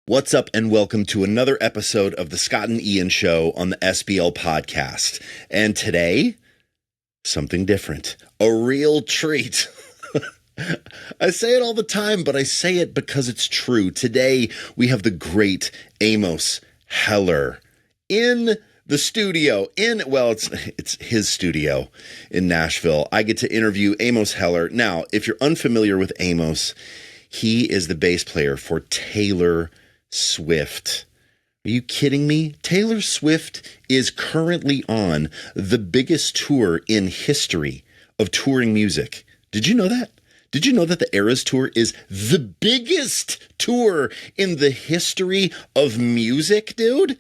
What's up, and welcome to another episode of the Scott and Ian Show on the SBL Podcast. And today, something different. A real treat. I say it all the time, but I say it because it's true. Today, we have the great Amos Heller in the studio. It's his studio in Nashville. I get to interview Amos Heller. Now, if you're unfamiliar with Amos, he is the bass player for Taylor Swift. Are you kidding me? Taylor Swift is currently on the biggest tour in history of touring music. Did you know that? Did you know that the Eras Tour is the biggest tour in the history of music, dude?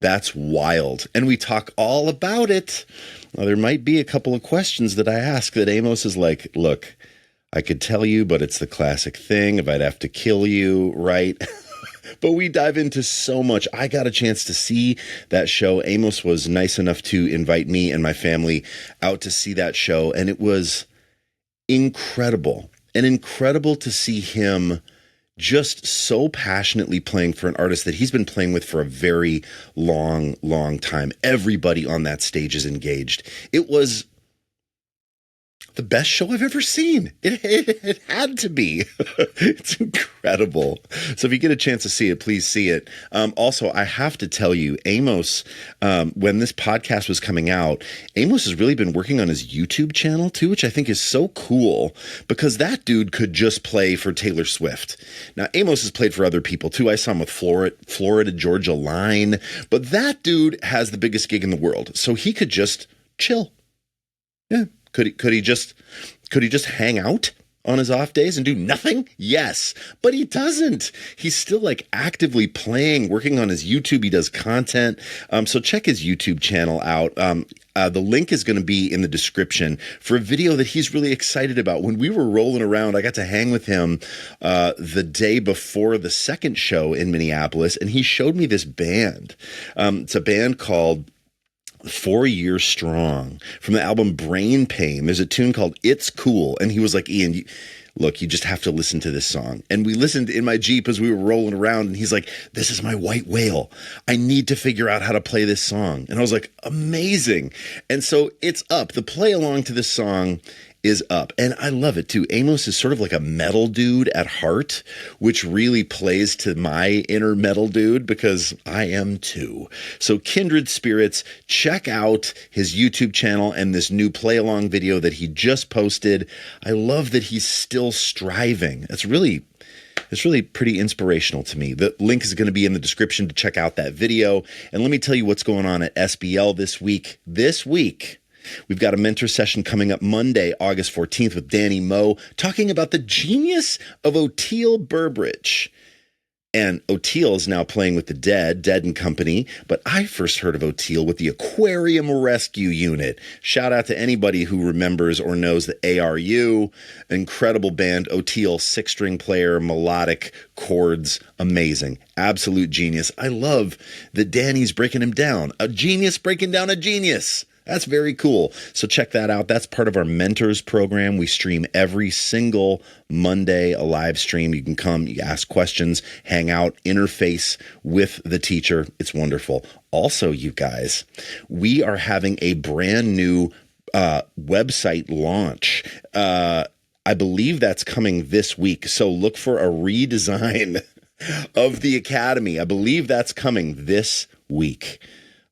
That's wild. And we talk all about it. Now, there might be a couple of questions that I ask that Amos is like, look, I could tell you, but it's the classic thing if I'd have to kill you, right? But we dive into so much. I got a chance to see that show. Amos was nice enough to invite me and my family out to see that show, and it was incredible. And incredible to see him just so passionately playing for an artist that he's been playing with for a very long, long time. Everybody on that stage is engaged. It was the best show I've ever seen. It had to be. It's incredible. So if you get a chance to see it, please see it. Also, I have to tell you, Amos, when this podcast was coming out, Amos has really been working on his YouTube channel too, which I think is so cool because that dude could just play for Taylor Swift. Now, Amos has played for other people too. I saw him with Florida Georgia Line, but that dude has the biggest gig in the world. So he could just chill. Yeah. Could he just hang out on his off days and do nothing? Yes, but he doesn't. He's still like actively playing, working on his YouTube. He does content. So check his YouTube channel out. The link is going to be in the description for a video that he's really excited about. When we were rolling around, I got to hang with him the day before the second show in Minneapolis, and he showed me this band. It's a band called 4 Years Strong from the album Brain Pain. There's a tune called It's Cool. And he was like, Ian, you just have to listen to this song. And we listened in my Jeep as we were rolling around. And he's like, this is my white whale. I need to figure out how to play this song. And I was like, amazing. And so it's up. The play along to this song is up. And I love it too. Amos is sort of like a metal dude at heart, which really plays to my inner metal dude because I am too. So kindred spirits, check out his YouTube channel and this new play along video that he just posted. I love that he's still striving. It's really pretty inspirational to me. The link is going to be in the description to check out that video. And let me tell you what's going on at SBL this week. We've got a mentor session coming up Monday, August 14th with Danny Moe, talking about the genius of Oteil Burbridge. And Oteil is now playing with the Dead and Company, but I first heard of Oteil with the Aquarium Rescue Unit. Shout out to anybody who remembers or knows the ARU. Incredible band. Oteil, 6-string player, melodic chords, amazing. Absolute genius. I love that Danny's breaking him down. A genius breaking down a genius. That's very cool. So check that out. That's part of our mentors program. We stream every single Monday, a live stream. You can come, you ask questions, hang out, interface with the teacher. It's wonderful. Also, you guys, we are having a brand new website launch. I believe that's coming this week. So look for a redesign of the Academy. I believe that's coming this week.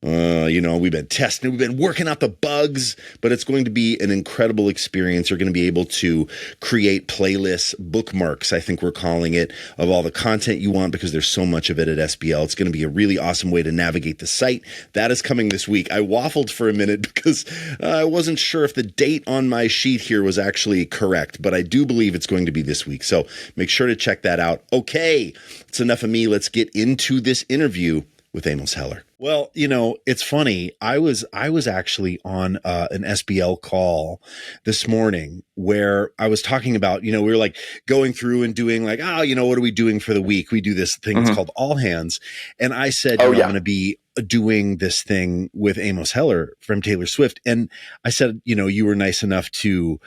We've been testing, we've been working out the bugs, but it's going to be an incredible experience. You're going to be able to create playlists, bookmarks, I think we're calling it, of all the content you want because there's so much of it at SBL. It's going to be a really awesome way to navigate the site. That is coming this week. I waffled for a minute because I wasn't sure if the date on my sheet here was actually correct, but I do believe it's going to be this week. So make sure to check that out. Okay, it's enough of me. Let's get into this interview with Amos Heller. Well, it's funny. I was actually on an SBL call this morning where I was talking about, we were like going through and doing like, what are we doing for the week? We do this thing. It's called All Hands. And I said, I'm going to be doing this thing with Amos Heller from Taylor Swift. And I said, you were nice enough to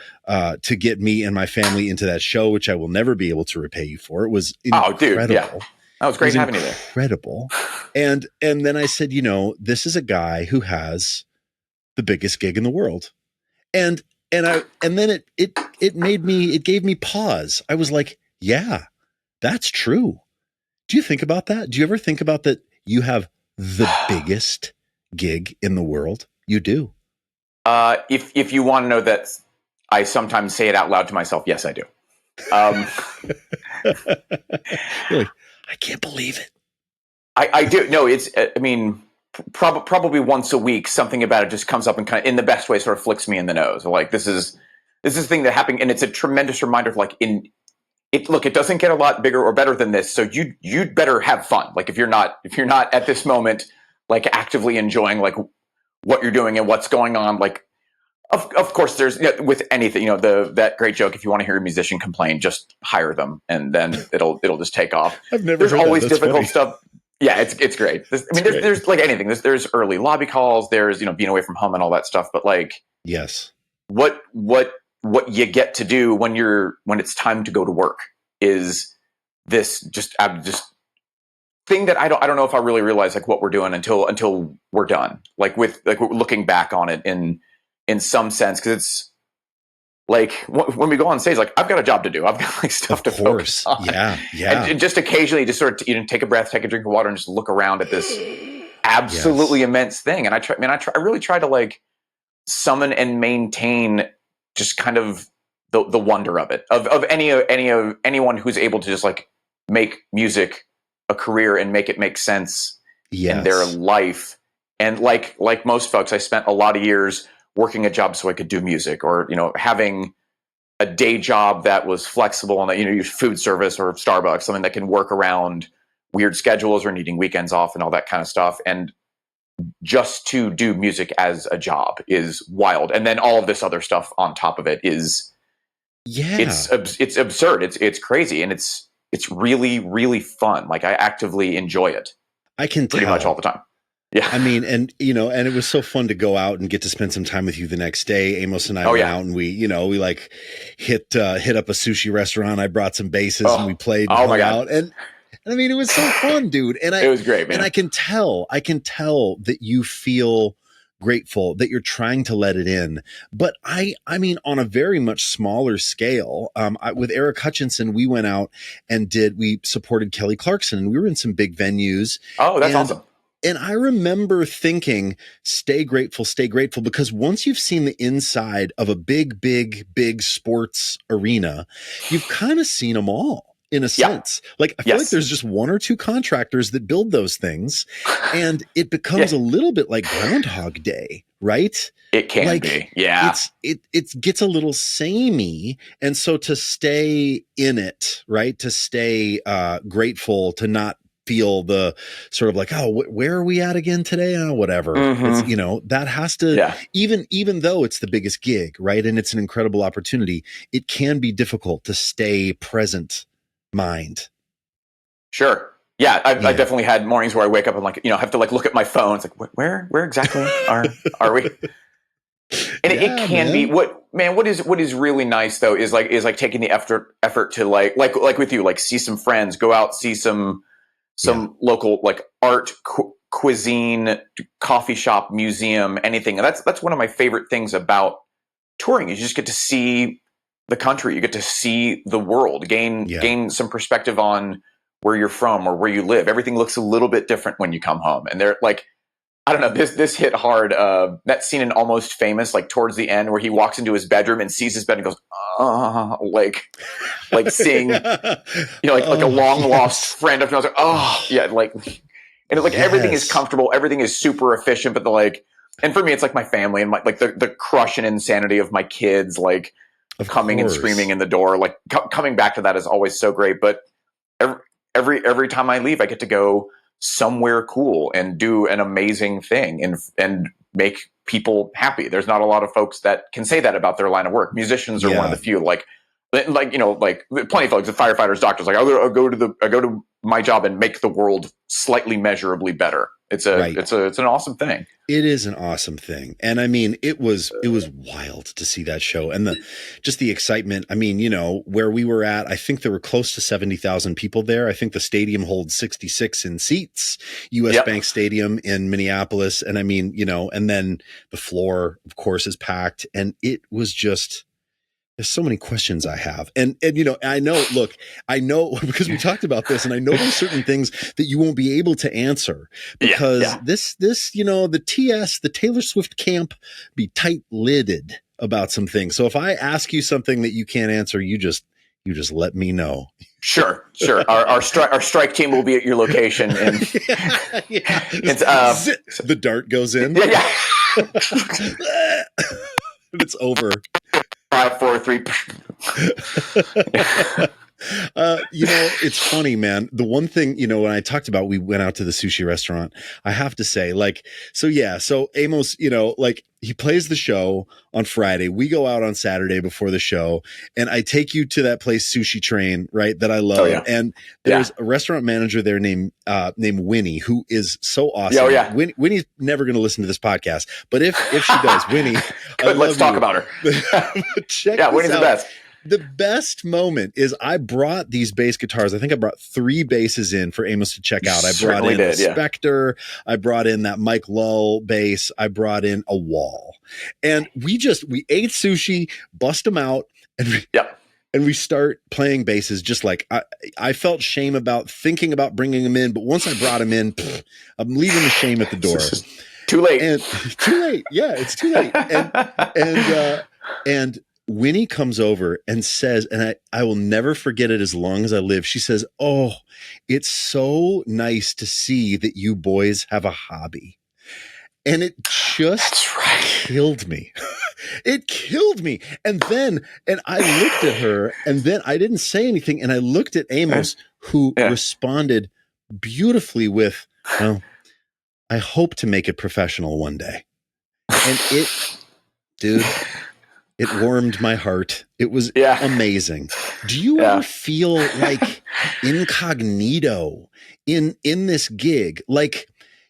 get me and my family into that show, which I will never be able to repay you for. It was incredible. That was great having you there. Incredible. And then I said, this is a guy who has the biggest gig in the world. And then it gave me pause. I was like, yeah, that's true. Do you think about that? Do you ever think about that you have the biggest gig in the world? You do. If you want to know that I sometimes say it out loud to myself, yes, I do. You're like, I can't believe it. I do. No, it's, I mean, probably once a week, something about it just comes up and kind of, in the best way, sort of flicks me in the nose. Like, this is a thing that happened, and it's a tremendous reminder of like, look, it doesn't get a lot bigger or better than this. So you'd better have fun. Like, if you're not at this moment, like, actively enjoying like what you're doing and what's going on, like, of course, there's, with anything, that great joke, if you want to hear a musician complain, just hire them, and then it'll just take off. There's always difficult stuff. Yeah, it's great. There's like anything. There's early lobby calls. There's being away from home and all that stuff. But like, yes, what you get to do when it's time to go to work is this just thing that I don't know if I really realize like what we're doing until we're done. Like with like we're looking back on it in some sense, because it's like when we go on stage, like I've got a job to do. I've got like stuff to focus on. Yeah. And just occasionally just sort of take a breath, take a drink of water, and just look around at this absolutely immense thing. And I really try to like summon and maintain just kind of the wonder of it, of anyone who's able to just like make music a career and make it make sense in their life. And like most folks, I spent a lot of years working a job so I could do music, or having a day job that was flexible and that use food service or Starbucks, something that can work around weird schedules or needing weekends off and all that kind of stuff. And just to do music as a job is wild. And then all of this other stuff on top of it is it's absurd. It's crazy, and it's really, really fun. Like, I actively enjoy it. I can tell. Pretty much all the time. Yeah. I mean, and it was so fun to go out and get to spend some time with you the next day. Amos and I went out and we like hit up a sushi restaurant. I brought some basses and we played and hung out. And I mean, it was so fun, dude. And it was great, man. And I can tell that you feel grateful, that you're trying to let it in. But I mean, on a very much smaller scale, with Eric Hutchinson, we went out and we supported Kelly Clarkson, and we were in some big venues. Oh, that's awesome. And I remember thinking, stay grateful, because once you've seen the inside of a big, big, big sports arena, you've kind of seen them all in a sense. Like, I feel like there's just one or two contractors that build those things, and it becomes a little bit like Groundhog Day, right? It can be. Yeah. It gets a little samey. And so to stay in it, right? To stay grateful, to not feel the sort of like, oh, where are we at again today? Oh, whatever. It's, that has to, even though it's the biggest gig, right? And it's an incredible opportunity, it can be difficult to stay present mind. Sure. Yeah. I definitely had mornings where I wake up and like, have to like look at my phone. It's like, where exactly are we? And it can be what is really nice though, is taking the effort to like with you, like see some friends, go out, see some local like art, cuisine, coffee shop, museum, anything. And that's one of my favorite things about touring, is you just get to see the country. You get to see the world, gain some perspective on where you're from or where you live. Everything looks a little bit different when you come home. And they're like, I don't know, this hit hard. That scene in Almost Famous, like towards the end, where he walks into his bedroom and sees his bed and goes, like seeing, like a long lost friend. And I was like, and like everything is comfortable, everything is super efficient. But and for me, it's like my family and the crush and insanity of my kids, like coming and screaming in the door. Like coming back to that is always so great. But every time I leave, I get to go somewhere cool and do an amazing thing and make people happy. There's not a lot of folks that can say that about their line of work. Musicians are one of the few. Like plenty of folks, the firefighters, doctors. Like I go to my job and make the world slightly measurably better. It's Right. it's an awesome thing. It is an awesome thing. And I mean, it was wild to see that show and the excitement. I mean, you know, where we were at, I think there were close to 70,000 people there. I think the stadium holds 66 in seats, US Bank Stadium in Minneapolis. And I mean, you know, and then the floor, of course, is packed. And it was just, there's so many questions I have. And, you know, I know because we talked about this and I know there's certain things that you won't be able to answer because this, you know, the Taylor Swift camp be tight-lidded about some things. So if I ask you something that you can't answer, you just let me know. Sure. Our strike team will be at your location and the dart goes in. Yeah. It's over. 5, 4, 3. You know, it's funny, man. The one thing, you know, when I talked about, we went out to the sushi restaurant, I have to say, like, so Amos, you know, like he plays the show on Friday. We go out on Saturday before the show and I take you to that place, Sushi Train, right? That I love. Oh, yeah. And there's a restaurant manager there named Winnie, who is so awesome. Oh, yeah. Winnie's never going to listen to this podcast, but if she does, Winnie, let's talk about her. Winnie's the best. The best moment is I brought these bass guitars. I think I brought 3 basses in for Amos to check out. I brought in the Spectre. I brought in that Mike Lull bass. I brought in a Wall. And we ate sushi, bust them out, and we start playing basses. Just like I felt shame about thinking about bringing them in. But once I brought them in, I'm leaving the shame at the door. Too late. Too late. Yeah, it's too late. And Winnie comes over and says, and I will never forget it as long as I live. She says, "Oh, it's so nice to see that you boys have a hobby." And it just killed me. It killed me. And I looked at her and then I didn't say anything. And I looked at Amos, who responded beautifully with, "Well, I hope to make it professional one day." And it warmed my heart. It was amazing. Do you ever feel like incognito in this gig? Like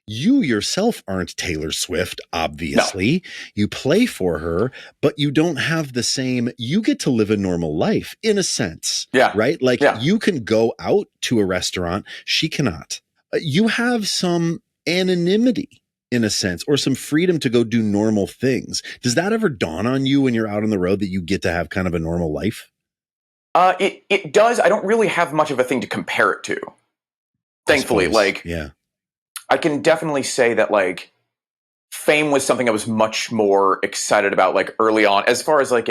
you yourself aren't Taylor Swift, obviously. No. You play for her, but you don't have the same, you get to live a normal life in a sense. Yeah. Right? Like you can go out to a restaurant. She cannot. You have some anonymity in a sense, or some freedom to go do normal things. Does that ever dawn on you when you're out on the road that you get to have kind of a normal life? It does. I don't really have much of a thing to compare it to. Thankfully, I can definitely say that like fame was something I was much more excited about like early on, as far as like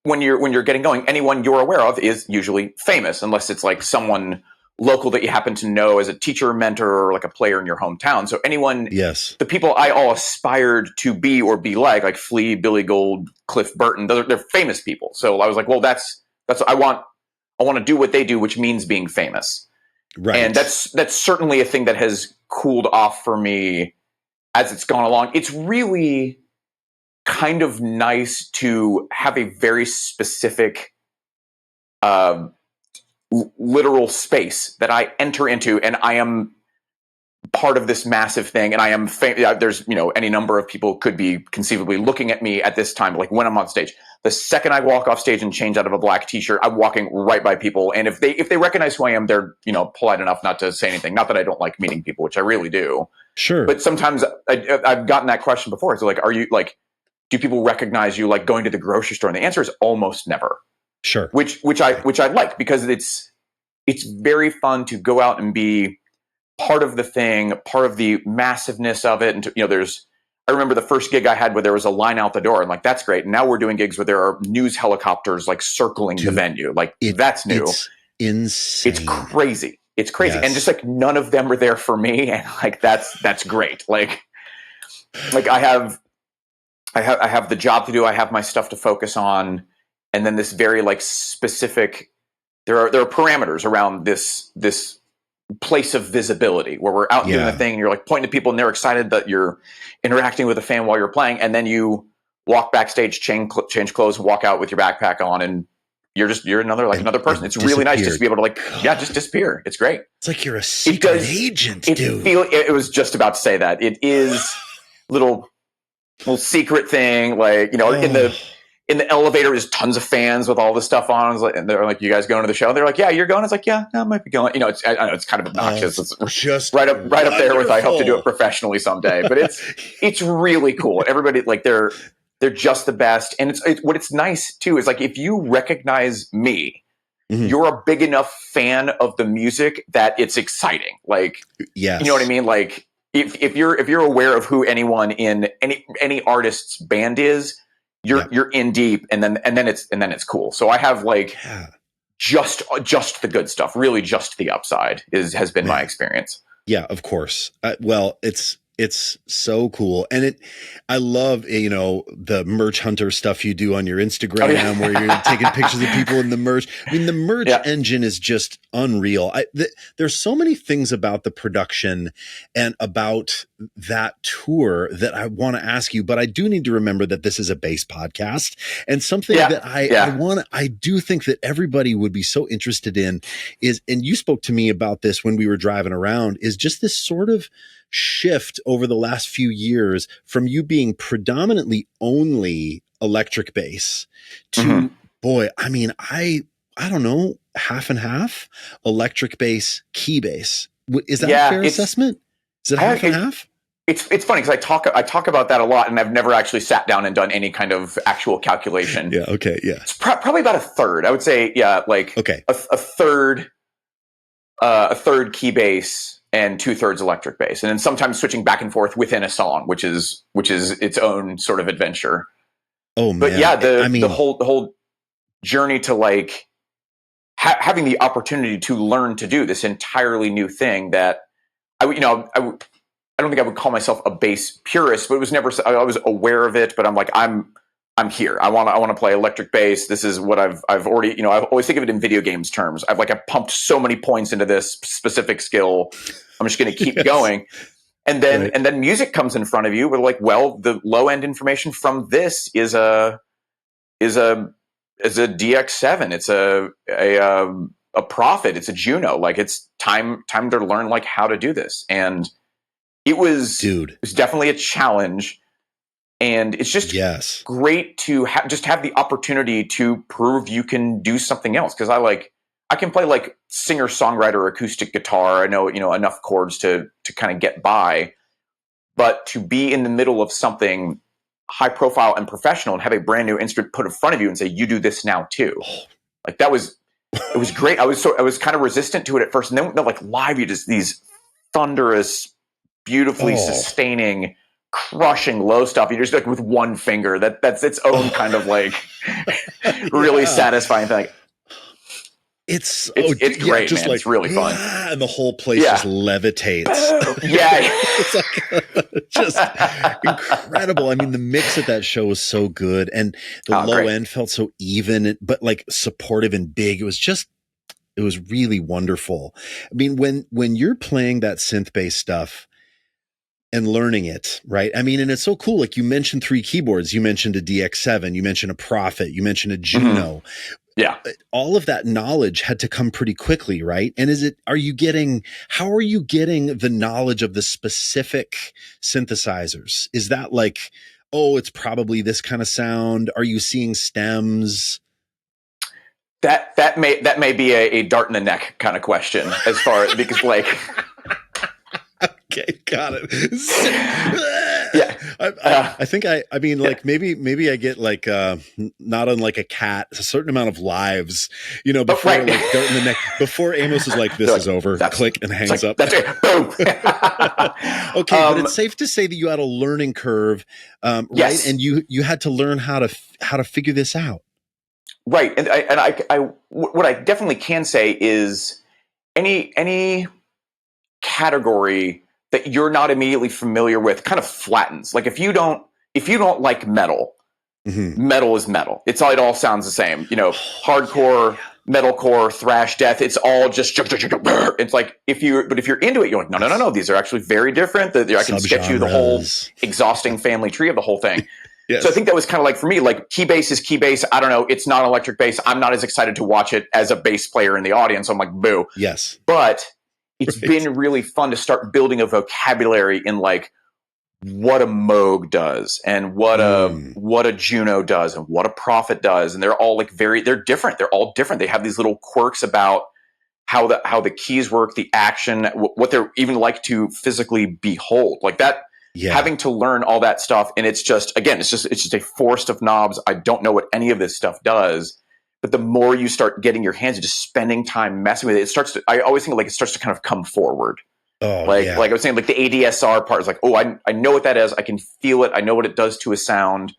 when you're getting going, anyone you're aware of is usually famous, unless it's like someone local that you happen to know as a teacher, mentor, or like a player in your hometown. So anyone, the people I all aspired to be or be like Flea, Billy Gold, Cliff Burton, they're famous people. So I was like, well, that's I want to do what they do, which means being famous. Right. And that's certainly a thing that has cooled off for me as it's gone along. It's really kind of nice to have a very specific, literal space that I enter into, and I am part of this massive thing, and I am there's any number of people could be conceivably looking at me at this time, like when I'm on stage. The second I walk off stage and change out of a black t-shirt, I'm walking right by people, and if they recognize who I am, they're polite enough not to say anything. Not that I don't like meeting people, which I really do. Sure. But sometimes I've gotten that question before. So like, are you like, do people recognize you like going to the grocery store? And the answer is almost never. Sure. Which I like, because it's very fun to go out and be part of the thing, part of the massiveness of it. And I remember the first gig I had where there was a line out the door, and like, that's great. And now we're doing gigs where there are news helicopters like circling the venue. Like that's new. It's insane. It's crazy. It's crazy. Yes. And just like none of them were there for me. And like, that's great. Like I have the job to do. I have my stuff to focus on. And then this very like specific, there are parameters around this place of visibility where we're out doing the thing, and you're like pointing to people, and they're excited that you're interacting with a fan while you're playing, and then you walk backstage, change clothes, and walk out with your backpack on, and you're another person. It's really nice just to be able to like, just disappear. It's great. It's like you're a secret agent, dude. It was just about to say that. It is little secret thing. Like, in the elevator, there's tons of fans with all this stuff on. And they're like, you guys going to the show? And they're like, yeah, you're going. It's like, yeah, I might be going. I know it's kind of obnoxious. It's just right up there with, I hope to do it professionally someday, but it's really cool. Everybody, like, they're just the best. And what it's nice too, is like, if you recognize me, you're a big enough fan of the music that it's exciting. Like, yes. You know what I mean? Like, if you're aware of who anyone in any artist's band is, you're in deep, and then it's cool. So I have like just the good stuff. Really, just the upside has been my experience. Yeah, of course. Well, it's so cool, and I love the merch hunter stuff you do on your Instagram, where you're taking pictures of people in the merch. I mean, the merch engine is just unreal. There's so many things about the production and about that tour that I want to ask you, but I do need to remember that this is a bass podcast, and something that I do think that everybody would be so interested in is, and you spoke to me about this when we were driving around, is just this sort of shift over the last few years from you being predominantly only electric bass to boy, I mean, I don't know, half and half electric bass, key bass. Is that a fair assessment? Is it half and half? It's funny because I talk about that a lot, and I've never actually sat down and done any kind of actual calculation. It's probably about a third. I would say, a third key bass and 2/3 electric bass, and then sometimes switching back and forth within a song, which is its own sort of adventure. Oh man! But the whole journey to like having the opportunity to learn to do this entirely new thing that I don't think I would call myself a bass purist, but it was never. I was aware of it, but I'm like, I'm here. I want to play electric bass. This is what I've already, I always think of it in video games terms. I've pumped so many points into this specific skill. I'm just going to keep going. And then music comes in front of you. We're like, well, the low end information from this is a DX7. It's a Prophet. It's a Juno. Like, it's time to learn like how to do this. And it was definitely a challenge. And it's just great to have the opportunity to prove you can do something else. Because I can play like singer-songwriter acoustic guitar. I know enough chords to kind of get by. But to be in the middle of something high profile and professional and have a brand new instrument put in front of you and say, you do this now too. Like, it was great. I was kind of resistant to it at first. And then like live, you just these thunderous, beautifully sustaining, crushing low stuff. You're just like with one finger. That's its own kind of like really satisfying thing. It's great, just man. Like, it's really fun. And the whole place just levitates. It's like just incredible. I mean, the mix at that show was so good, and the low end felt so even, but like supportive and big. It was really wonderful. I mean, when you're playing that synth bass stuff and learning it, right? I mean, and it's so cool. Like, you mentioned 3 keyboards. You mentioned a DX7. You mentioned a Prophet. You mentioned a Juno. Yeah. All of that knowledge had to come pretty quickly, right? And how are you getting the knowledge of the specific synthesizers? Is that like, it's probably this kind of sound? Are you seeing stems? That may be a dart in the neck kind of question, as far as, because like, okay, got it. I think like maybe I get like not unlike a cat, a certain amount of lives, before like dart in the neck, before Amos is like, this is over, click, and hangs up. That's it. Boom. Okay, but it's safe to say that you had a learning curve, right? And you had to learn how to figure this out. Right. And I what I definitely can say is any category that you're not immediately familiar with kind of flattens. Like, if you don't like metal, metal is metal. It all sounds the same. Hardcore, metalcore, thrash, death. It's all just. It's like, if you're into it, you're like, no. These are actually very different. I can sketch you the whole exhausting family tree of the whole thing. Yes. So I think that was kind of like, for me, like, key bass is key bass. I don't know. It's not electric bass. I'm not as excited to watch it as a bass player in the audience. I'm like, boo. Yes. But it's been really fun to start building a vocabulary in like what a Moog does and what a Juno does and what a Prophet does. And they're all like they're different. They're all different. They have these little quirks about how the keys work, the action, what they're even like to physically behold, like that. Yeah. Having to learn all that stuff, and it's just a forest of knobs. I don't know what any of this stuff does, but the more you start getting your hands and just spending time messing with it, I always think like it starts to kind of come forward. Oh, like I was saying, like the ADSR part is like, oh, I know what that is. I can feel it. I know what it does to a sound.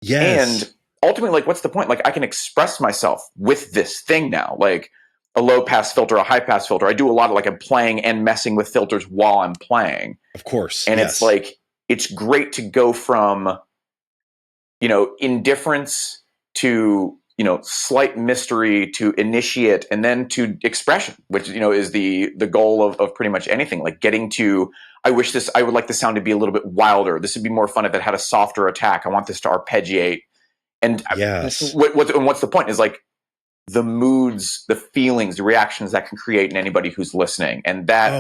Yes. And ultimately, like, what's the point? Like, I can express myself with this thing now, like a low pass filter, a high pass filter. I do a lot of like I'm playing and messing with filters while I'm playing. Of course. And it's like, it's great to go from, indifference to, slight mystery to initiate and then to expression, which, is the goal of pretty much anything. Like getting to, I would like the sound to be a little bit wilder. This would be more fun if it had a softer attack. I want this to arpeggiate. And yes. What's the point is like, the moods, the feelings, the reactions that can create in anybody who's listening. And that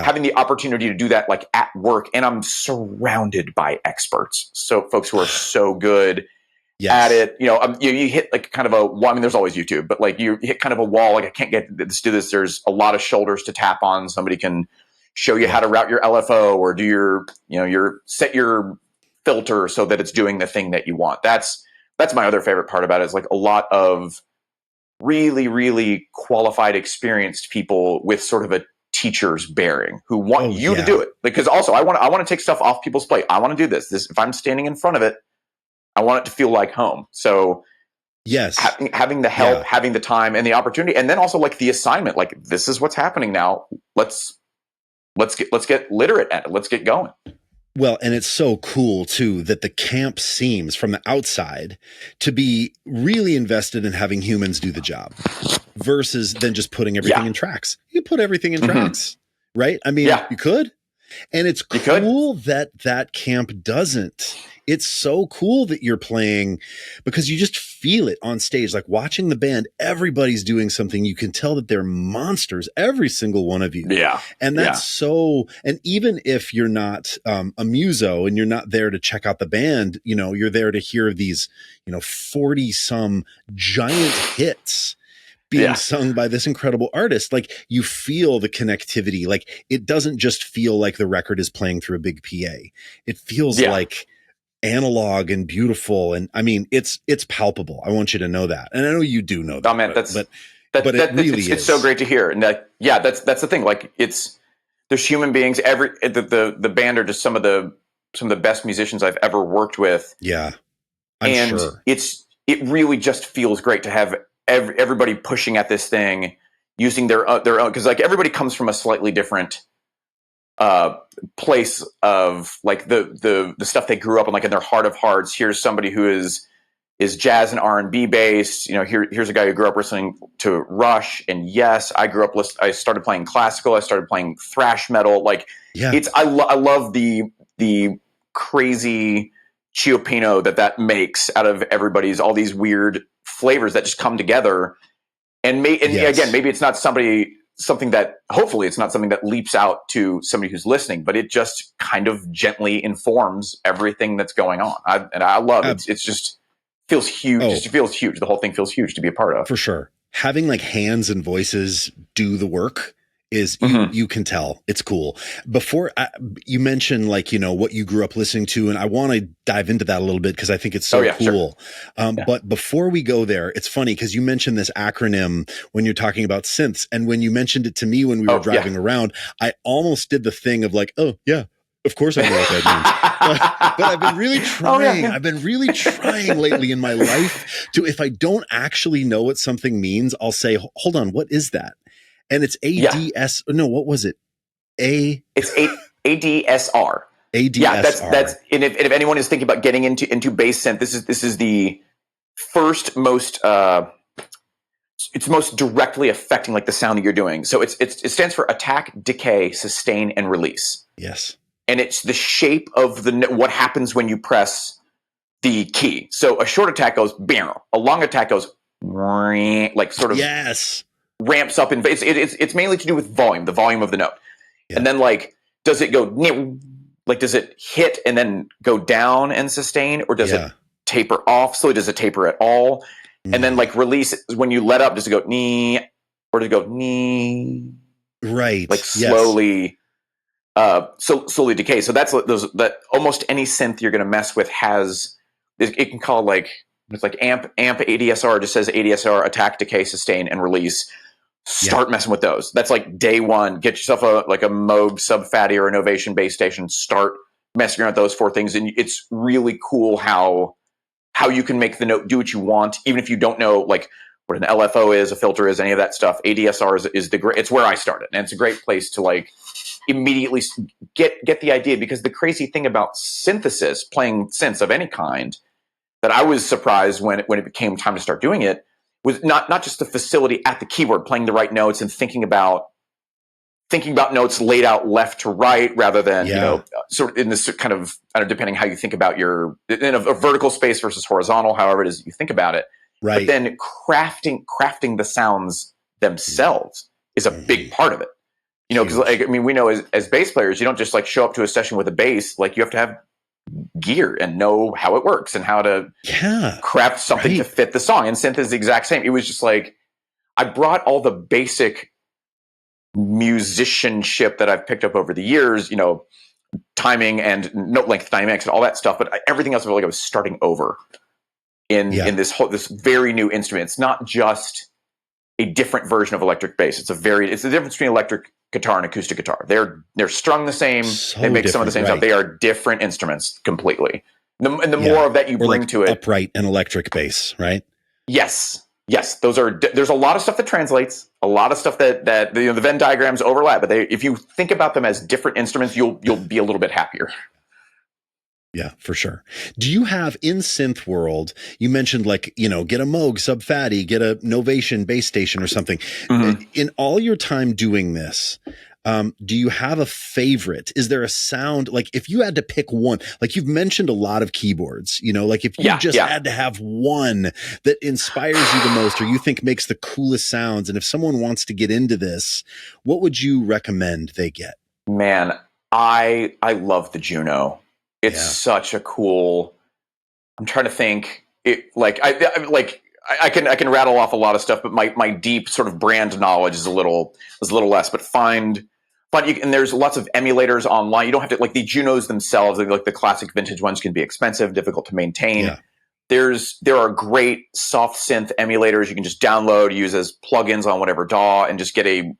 having the opportunity to do that like at work, and I'm surrounded by experts. So folks who are so good at it, you hit like kind of I mean, there's always YouTube, but like you hit kind of a wall, like I can't get this, do this. There's a lot of shoulders to tap on. Somebody can show you how to route your LFO or do your set your filter so that it's doing the thing that you want. That's my other favorite part about it, is like a lot of really, really qualified, experienced people with sort of a teacher's bearing who want you to do it. Because also I want to take stuff off people's plate. I want to do this. If I'm standing in front of it, I want it to feel like home. So yes, having the help, having the time and the opportunity, and then also like the assignment, like this is what's happening now. Let's get literate at it. Let's get going. Well, and it's so cool, too, that the camp seems from the outside to be really invested in having humans do the job versus then just putting everything in tracks. You put everything in tracks, right? I mean, you could. And it's cool that camp doesn't. It's so cool that you're playing because you just feel it on stage. Like watching the band, everybody's doing something. You can tell that they're monsters, every single one of you. Yeah. And that's so, and even if you're not a muso and you're not there to check out the band, you're there to hear these, 40 some giant hits being sung by this incredible artist. Like you feel the connectivity. Like it doesn't just feel like the record is playing through a big PA. It feels like analog and beautiful. And I mean, it's palpable. I want you to know that. And I know you do know that. Oh man, but it really is. It's so great to hear. And that's the thing. Like there's human beings. The band are just some of the best musicians I've ever worked with. Yeah. I'm sure. It really just feels great to have everybody pushing at this thing, using their own, because like everybody comes from a slightly different place of like the stuff they grew up in, like in their heart of hearts. Here's somebody who is jazz and R&B based. Here's a guy who grew up listening to Rush, and I started playing classical. I started playing thrash metal. Like I love the crazy Chiopino that makes out of everybody's all these weird flavors that just come together. And again, maybe it's not something that hopefully it's not something that leaps out to somebody who's listening, but it just kind of gently informs everything that's going on. I love it. It's just feels huge. It feels huge. The whole thing feels huge to be a part of. For sure. Having like hands and voices do the work is you can tell it's cool. Before you mentioned like, what you grew up listening to, and I want to dive into that a little bit because I think it's so cool. Sure. But before we go there, it's funny because you mentioned this acronym when you're talking about synths. And when you mentioned it to me when we were driving around, I almost did the thing of like, oh yeah, of course I know what that means. But I've been really trying. I've been really trying lately in my life to, if I don't actually know what something means, I'll say, hold on, what is that? And it's ADS. No, what was it? It's ADSR. ADSR. Yeah, that's. And if anyone is thinking about getting into bass synth, this is the first most. It's most directly affecting like the sound that you're doing. So it stands for attack, decay, sustain, and release. Yes. And it's the shape of what happens when you press the key. So a short attack goes bam, a long attack goes like sort of ramps up, and it's mainly to do with volume, the volume of the note. And then like, does it go like, does it hit and then go down and sustain, or does it taper off? So does it taper at all? And then like release, when you let up, does it go knee, or does it go knee? Right. Like slowly, slowly decay. So that's that almost any synth you're going to mess with has, it can call like, it's like amp ADSR just says ADSR, attack, decay, sustain, and release. Start messing with those. That's like day one. Get yourself a Moog Sub Fatty or an Ovation bass station. Start messing around with those 4 things. And it's really cool how you can make the note do what you want, even if you don't know like what an LFO is, a filter is, any of that stuff. ADSR is the great, it's where I started. And it's a great place to like immediately get the idea, because the crazy thing about synthesis, playing synths of any kind, that I was surprised when it became time to start doing it, was not just the facility at the keyboard, playing the right notes and thinking about notes laid out left to right, rather than, you know, sort of in this kind of, I don't know, depending how you think about in a vertical space versus horizontal, however it is you think about it. Right. But then crafting the sounds themselves is a big part of it. You know, because like, I mean, we know as bass players, you don't just like show up to a session with a bass. Like, you have to have gear and know how it works and how to craft something to fit the song. And synth is the exact same. It was just like, I brought all the basic musicianship that I've picked up over the years, you know, timing and note length dynamics and all that stuff. But everything else, I felt like I was starting over in this very new instrument. It's not just a different version of electric bass. It's the difference between electric guitar and acoustic guitar. They're strung the same. They make some of the same stuff. They are different instruments completely. And the more of that you bring to it, upright and electric bass, right? Yes. There's a lot of stuff that translates. A lot of stuff that the Venn diagrams overlap. But if you think about them as different instruments, you'll be a little bit happier. Yeah, for sure. Do you have, in synth world, you mentioned like, you know, get a Moog Sub Fatty, get a Novation bass station or something. Mm-hmm. In all your time doing this, do you have a favorite? Is there a sound, like if you had to pick one, like you've mentioned a lot of keyboards, you know, like if you had to have one that inspires you the most, or you think makes the coolest sounds, and if someone wants to get into this, what would you recommend they get? Man, I love the Juno. It's such a cool, I'm trying to think it, like, I can rattle off a lot of stuff, but my deep sort of brand knowledge is a little less, but and there's lots of emulators online. You don't have to, like, the Junos themselves, like the classic vintage ones, can be expensive, difficult to maintain. There are great soft synth emulators you can just download, use as plugins on whatever DAW, and just get a,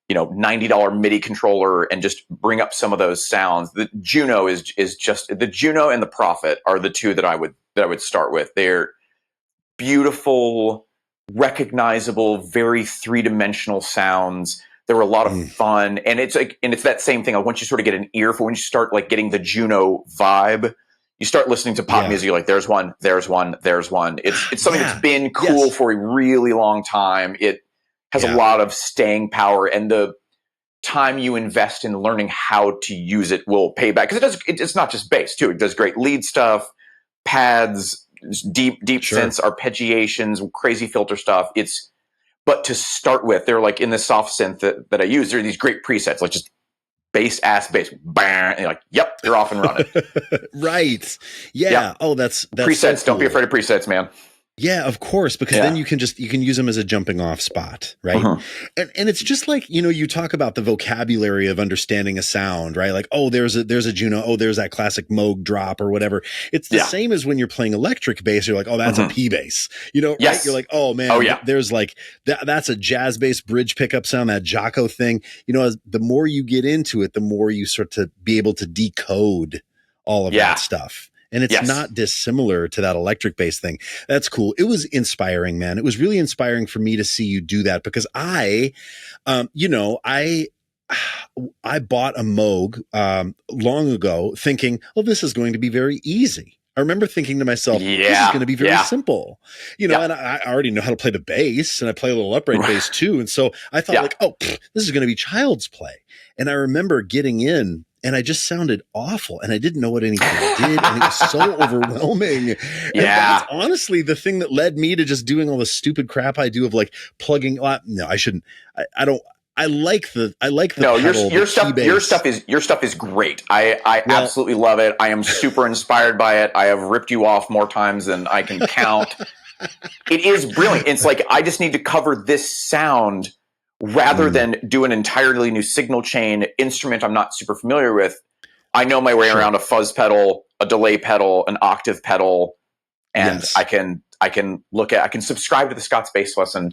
you know, $90 MIDI controller and just bring up some of those sounds. The Juno is just, the Juno and the Prophet are the two that I would start with. They're beautiful, recognizable, very 3-dimensional sounds. They're a lot of fun, and it's that same thing. Like, once you sort of get an ear for, when you start like getting the Juno vibe, you start listening to pop music. You're like, there's one. It's something that's been cool for a really long time. It has a lot of staying power, and the time you invest in learning how to use it will pay back, because it's not just bass too. It does great lead stuff, pads, deep synths, arpeggiations, crazy filter stuff. But to start with, they're like, in the soft synth that I use, there are these great presets, like just bass, bang, and you're like, yep, you're off and running. Right. Yeah. Yep. Oh, that's presets. So cool. Don't be afraid of presets, man. Yeah, of course, because then you can use them as a jumping off spot, right? And it's just like, you know, you talk about the vocabulary of understanding a sound, right? Like, oh, there's a Juno, oh, there's that classic Moog drop or whatever. It's the same as when you're playing electric bass. You're like, oh, that's a P bass, you know, right? You're like, oh man, there's like that's a jazz bass bridge pickup sound, that Jocko thing. You know, the more you get into it, the more you start to be able to decode all of that stuff. And it's not dissimilar to that electric bass thing. That's cool. It was inspiring, man. It was really inspiring for me to see you do that, because I bought a Moog long ago thinking, oh, this is going to be very easy. I remember thinking to myself, this is going to be very simple, you know, and I already know how to play the bass, and I play a little upright bass too. And so I thought like, oh, this is going to be child's play. And I remember getting in and I just sounded awful, and I didn't know what anything did, and it was so overwhelming. And that's honestly the thing that led me to just doing all the stupid crap I do of like plugging. No, I shouldn't. I don't. I like the no, pedal, your stuff is great. I absolutely love it. I am super inspired by it. I have ripped you off more times than I can count. It is brilliant. It's like, I just need to cover this sound rather than do an entirely new signal chain instrument I'm not super familiar with. I know my way around a fuzz pedal, a delay pedal, an octave pedal, and I can subscribe to the Scott's Bass Lesson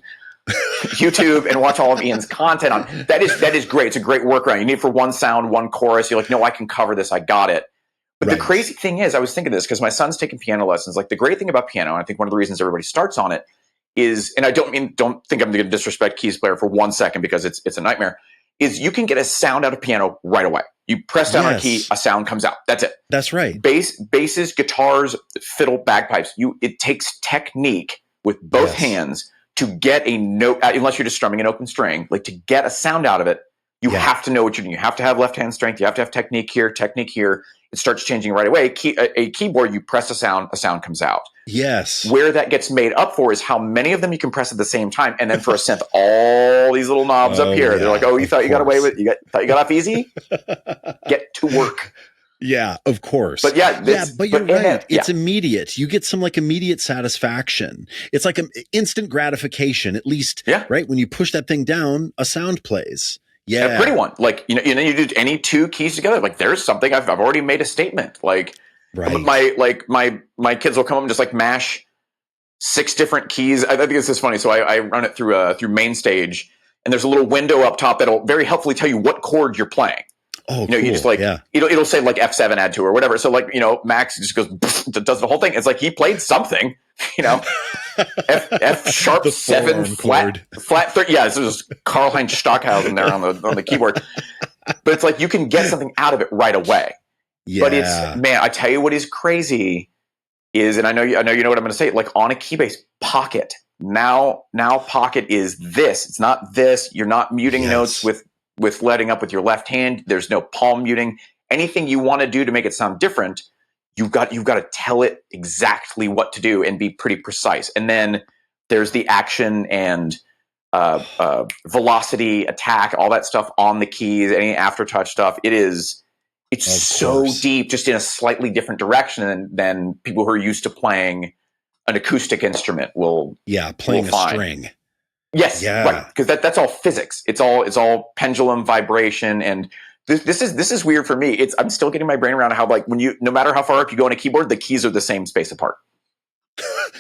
YouTube and watch all of Ian's content on that is great. It's a great workaround. You need for one sound, one chorus. You're like, no, I can cover this. I got it. But the crazy thing is, I was thinking this because my son's taking piano lessons. Like, the great thing about piano, and I think one of the reasons everybody starts on it is, and I don't think I'm going to disrespect keys player for 1 second because it's a nightmare, is you can get a sound out of piano right away. You press down on a key, a sound comes out. That's it. That's right. Basses, guitars, fiddle, bagpipes. It takes technique with both hands to get a note, unless you're just strumming an open string, like to get a sound out of it, you have to know what you're doing. You have to have left hand strength. You have to have technique here. It starts changing right away. A keyboard, you press a sound comes out. Yes. Where that gets made up for is how many of them you can press at the same time. And then for a synth, all these little knobs up here. Yeah, they're like, oh, you thought you got away with it? Thought you got off easy? Get to work. Yeah, of course. But but you're right. It's immediate. You get some like immediate satisfaction. It's like an instant gratification, at least, right? When you push that thing down, a sound plays. Yeah. A pretty one. Like, you do any two keys together. Like, there's something I've already made a statement. Like, my kids will come up and just like mash 6 different keys. I think it's just funny. So I run it through main stage, and there's a little window up top that'll very helpfully tell you what chord you're playing. Oh, cool. You just like, it'll say like F7 add to or whatever. So like, Max just goes, does the whole thing. It's like he played something, F sharp 7 flat 30. Yeah, so there's Karl-Heinz Stockhausen there on the keyboard. But it's like you can get something out of it right away. Yeah. But man, I tell you what is crazy is, and I know you know what I'm going to say. Like on a Keybase, Pocket now Pocket is this. It's not this. You're not muting notes with letting up with your left hand. There's no palm muting. Anything you want to do to make it sound different, you've got to tell it exactly what to do and be pretty precise. And then there's the action and velocity, attack, all that stuff on the keys, any aftertouch stuff. It's so deep, just in a slightly different direction than people who are used to playing an acoustic instrument will. Yeah, playing a string. Yes, right. Because that's all physics. It's all pendulum vibration, and this is weird for me. I'm still getting my brain around how, like, no matter how far up you go on a keyboard, the keys are the same space apart.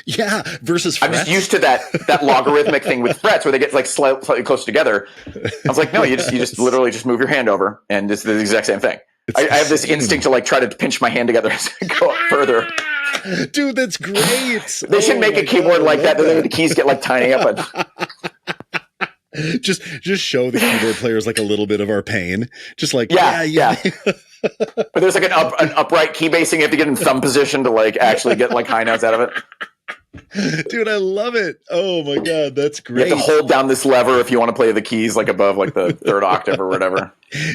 Yeah, versus frets. I'm just used to that logarithmic thing with frets where they get like slightly close together. I was like, no, you just literally just move your hand over, and it's the exact same thing. I have this instinct to like try to pinch my hand together as I go up further. Dude, that's great. They should make a keyboard like that. Then the keys get like tiny up. Just show the keyboard players like a little bit of our pain. Just like yeah. But there's like an upright key basing. You have to get in thumb position to like actually get like high notes out of it. Dude, I love it. Oh my God, that's great. You have to hold down this lever if you want to play the keys like above like the 3rd octave or whatever.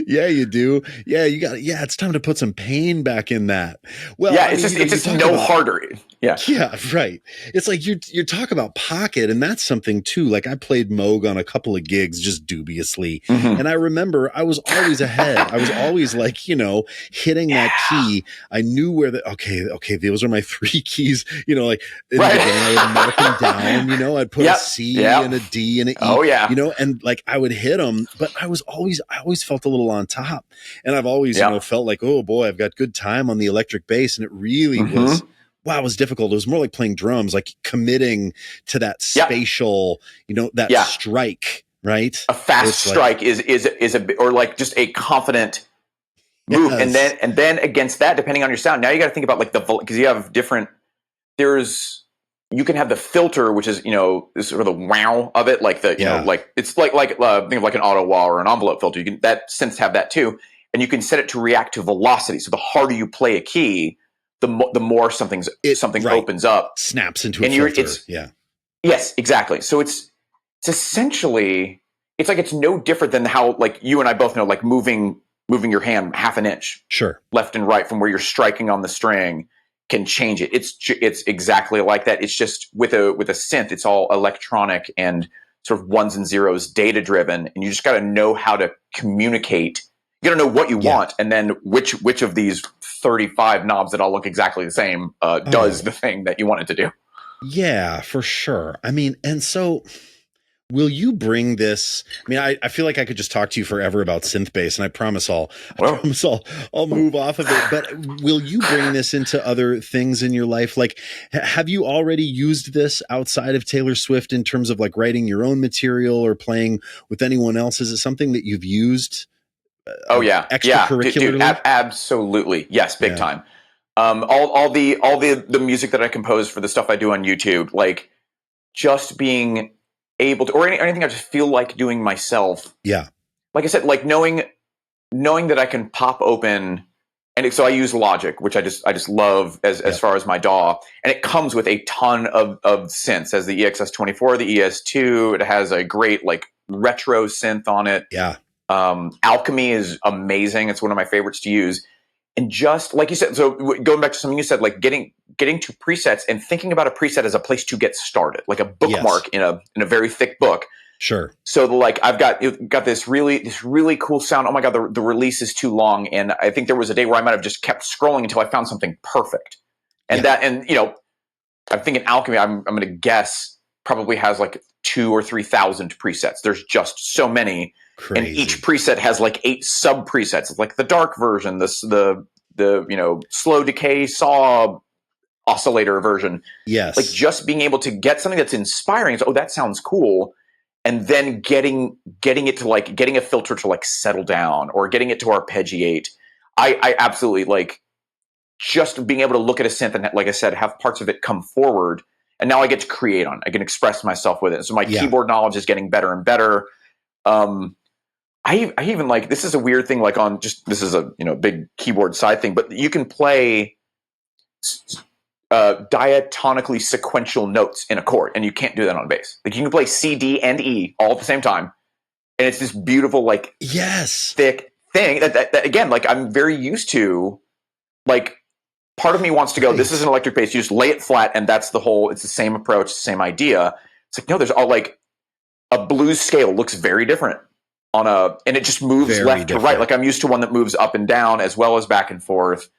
Yeah, you do. Yeah, you got. Yeah, it's time to put some pain back in that. Well, yeah, it's just no harder. Yeah, right. It's like you talk about Pocket, and that's something too. Like I played Moog on a couple of gigs just dubiously, and I remember I was always ahead. I was always like hitting that key. I knew where okay, those are my 3 keys. Like in the beginning, I would mark them down. I'd put a C and a D and an E. Oh yeah, and like I would hit them, but I always felt a little on top, and I've always felt like, oh boy, I've got good time on the electric bass, and it really was. Wow, it was difficult. It was more like playing drums, like committing to that spatial, that strike, right? A fast strike is a or like just a confident move, and then against that, depending on your sound, now you got to think about like because you have different. You can have the filter, which is is sort of the wow of it, like the like it's like think of like an auto wah or an envelope filter. You can synths have that too, and you can set it to react to velocity. So the harder you play a key, the more something opens up, snaps into a filter. Yes, exactly. So it's essentially it's like it's no different than how like you and I both know like moving moving your hand half an inch Sure. left and right from where you're striking on the string can change it. It's exactly like that. It's just with a synth, it's all electronic and sort of ones and zeros, data driven, and you just got to know how to communicate. You got to know what you want, and then which of these 35 knobs that all look exactly the same does the thing that you want it to do. Yeah, for sure. I mean, and so will you bring this? I mean, I feel like I could just talk to you forever about synth bass, and I promise I'll move off of it. But will you bring this into other things in your life? Like, have you already used this outside of Taylor Swift in terms of like writing your own material or playing with anyone else? Is it something that you've used? Extracurricularly? Dude, absolutely, yes, big time. All the music that I compose for the stuff I do on YouTube, like just being able to, or anything I just feel like doing myself. Yeah. Like I said, like knowing that I can pop open, and so I use Logic, which I just love as far as my DAW, and it comes with a ton of synths. As the EXS24, the ES2, it has a great like retro synth on it. Yeah. Alchemy is amazing. It's one of my favorites to use. And just like you said, so going back to something you said, like getting to presets and thinking about a preset as a place to get started, like a bookmark in a very thick book. Sure. So like I've got this really cool sound. Oh my God, the release is too long. And I think there was a day where I might have just kept scrolling until I found something perfect. And I'm thinking Alchemy, I'm going to guess probably has like 2,000 or 3,000 presets. There's just so many. Crazy. And each preset has like 8 sub presets. It's like the dark version, the slow decay saw oscillator version. Yes. Like just being able to get something that's inspiring. So, that sounds cool. And then getting it to like getting a filter to like settle down or getting it to arpeggiate. I absolutely like just being able to look at a synth and, like I said, have parts of it come forward. And now I get to create on it. I can express myself with it. So my keyboard knowledge is getting better and better. I even like, this is a weird thing, like on just, this is a, big keyboard side thing, but you can play diatonically sequential notes in a chord, and you can't do that on bass. Like you can play C, D, and E all at the same time. And it's this beautiful, like, thick thing that again, like I'm very used to, like part of me wants to go, this is an electric bass. You just lay it flat and that's it's the same approach, the same idea. It's like, no, there's all like a blues scale looks very different. And it just moves left to right. Like I'm used to one that moves up and down as well as back and forth,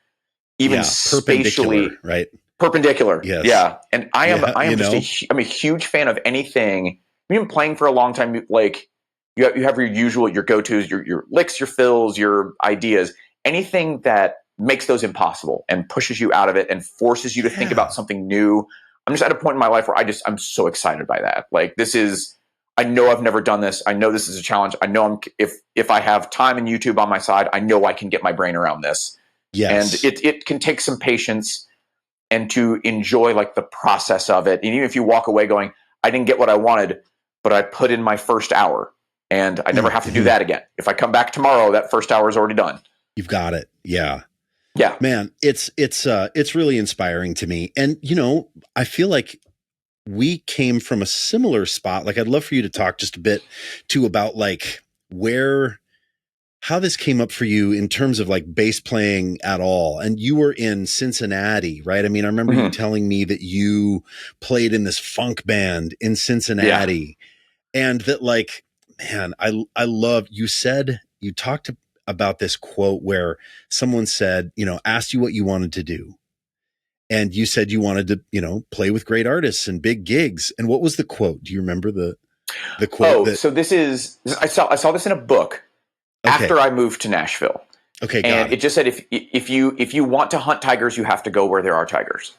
even spatially, right? Perpendicular. Yes. Yeah. And I'm a huge fan of anything. I've been playing for a long time. Like you have your go-tos, your licks, your fills, your ideas, anything that makes those impossible and pushes you out of it and forces you to think about something new. I'm just at a point in my life where I'm so excited by that. Like I know I've never done this. I know this is a challenge. I know if I have time and YouTube on my side, I know I can get my brain around this. Yes. And it can take some patience and to enjoy like the process of it. And even if you walk away going, I didn't get what I wanted, but I put in my first hour and I never have to do that again. If I come back tomorrow, that first hour is already done. You've got it. Yeah. Yeah. Man, it's really inspiring to me. And, I feel like we came from a similar spot. Like I'd love for you to talk just a bit too about like how this came up for you in terms of like bass playing at all. And you were in Cincinnati, right? I mean, I remember you telling me that you played in this funk band in Cincinnati and that like, man, I love, you talked about this quote where someone said, asked you what you wanted to do. And you said you wanted to, play with great artists and big gigs. And what was the quote? Do you remember the quote? So I saw this in a book after I moved to Nashville. Okay. And it just said, if you want to hunt tigers, you have to go where there are tigers.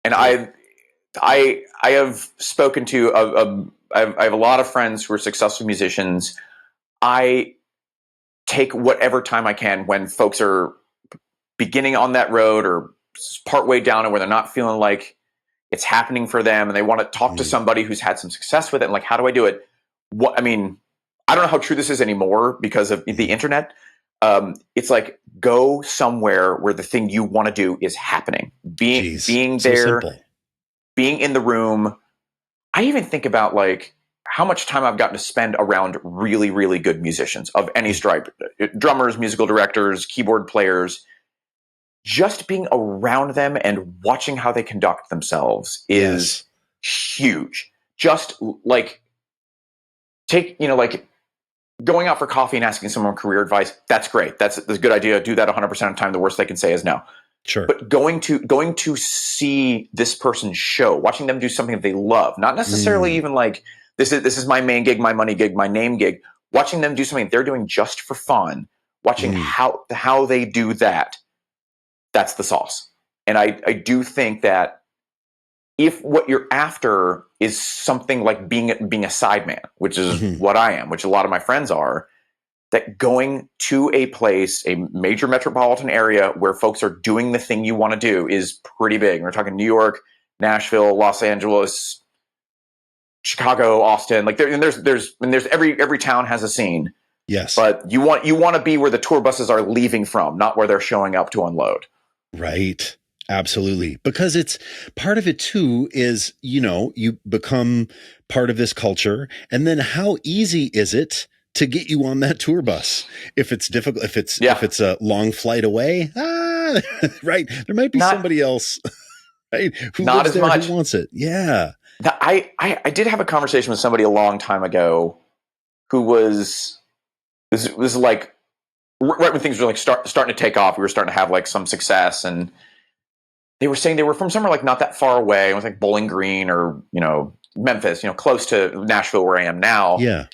And I have spoken to, I have a lot of friends who are successful musicians. I take whatever time I can when folks are beginning on that road or partway down and where they're not feeling like it's happening for them and they want to talk to somebody who's had some success with it. And like, how do I do it? I don't know how true this is anymore because of the internet. It's like, go somewhere where the thing you want to do is happening. Being there, being in the room. I even think about like how much time I've gotten to spend around really, really good musicians of any stripe, drummers, musical directors, keyboard players. Just being around them and watching how they conduct themselves is huge. Just like like going out for coffee and asking someone career advice. That's great. That's a good idea. Do that 100% of the time. The worst they can say is no. Sure. But going to see this person's show, watching them do something that they love, not necessarily even like this is my main gig, my money gig, my name gig. Watching them do something they're doing just for fun, watching how they do that. That's the sauce. And I do think that if what you're after is something like being a sideman, which is what I am, which a lot of my friends are, that going to a place, a major metropolitan area where folks are doing the thing you want to do is pretty big. We're talking New York, Nashville, Los Angeles, Chicago, Austin. Like there's every town has a scene. Yes. But you want to be where the tour buses are leaving from, not where they're showing up to unload. Right. Absolutely. Because it's part of it too is, you become part of this culture, and then how easy is it to get you on that tour bus? If it's difficult, if it's a long flight away, right. There might be somebody else, right? Who not as much who wants it. Yeah. I did have a conversation with somebody a long time ago who was like, right when things were like starting to take off, we were starting to have like some success, and they were saying they were from somewhere like not that far away. It was like Bowling Green or, Memphis, close to Nashville where I am now. Yeah.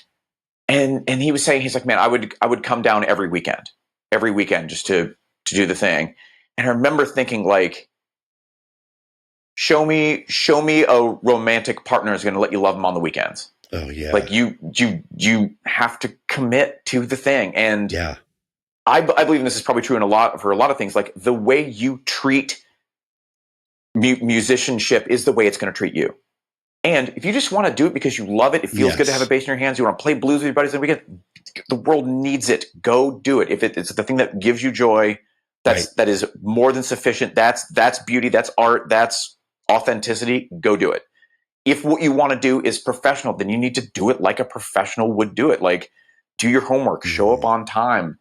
And he was saying, he's like, man, I would come down every weekend just to do the thing. And I remember thinking like, show me a romantic partner who's going to let you love them on the weekends. Oh yeah. Like you have to commit to the thing. And yeah. I believe, and this is probably true for a lot of things, like the way you treat musicianship is the way it's going to treat you. And if you just want to do it because you love it, it feels good to have a bass in your hands, you want to play blues with your buddies on the weekend, the world needs it. Go do it. If it's the thing that gives you joy, that is more than sufficient. That's beauty, that's art, that's authenticity. Go do it. If what you want to do is professional, then you need to do it like a professional would do it. Like, do your homework, show up on time,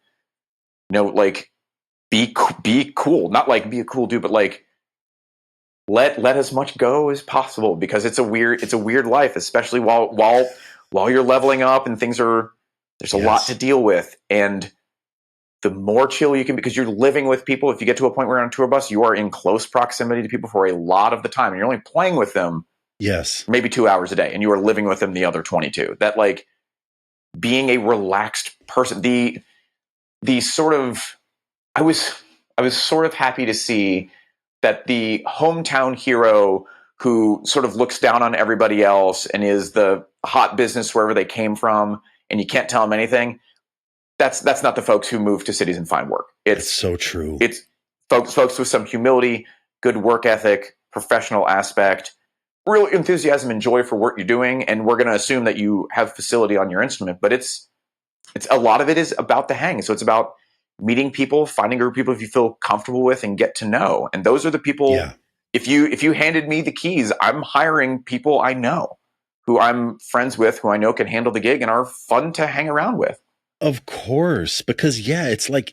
like be cool, not like be a cool dude, but like, let as much go as possible, because it's a weird life, especially while you're leveling up and there's a lot to deal with. And the more chill you can, because you're living with people. If you get to a point where you're on a tour bus, you are in close proximity to people for a lot of the time, and you're only playing with them maybe 2 hours a day, and you are living with them the other 22. That, like, being a relaxed person, the sort of, I was sort of happy to see that the hometown hero who sort of looks down on everybody else and is the hot business wherever they came from, and you can't tell them anything. That's not the folks who move to cities and find work. It's so true. It's folks with some humility, good work ethic, professional aspect, real enthusiasm and joy for what you're doing. And we're going to assume that you have facility on your instrument, but it's a lot of it is about the hang. So it's about meeting people, finding a group of people if you feel comfortable with and get to know. And those are the people. Yeah. If you handed me the keys, I'm hiring people I know, who I'm friends with, who I know can handle the gig and are fun to hang around with. Of course, because it's like,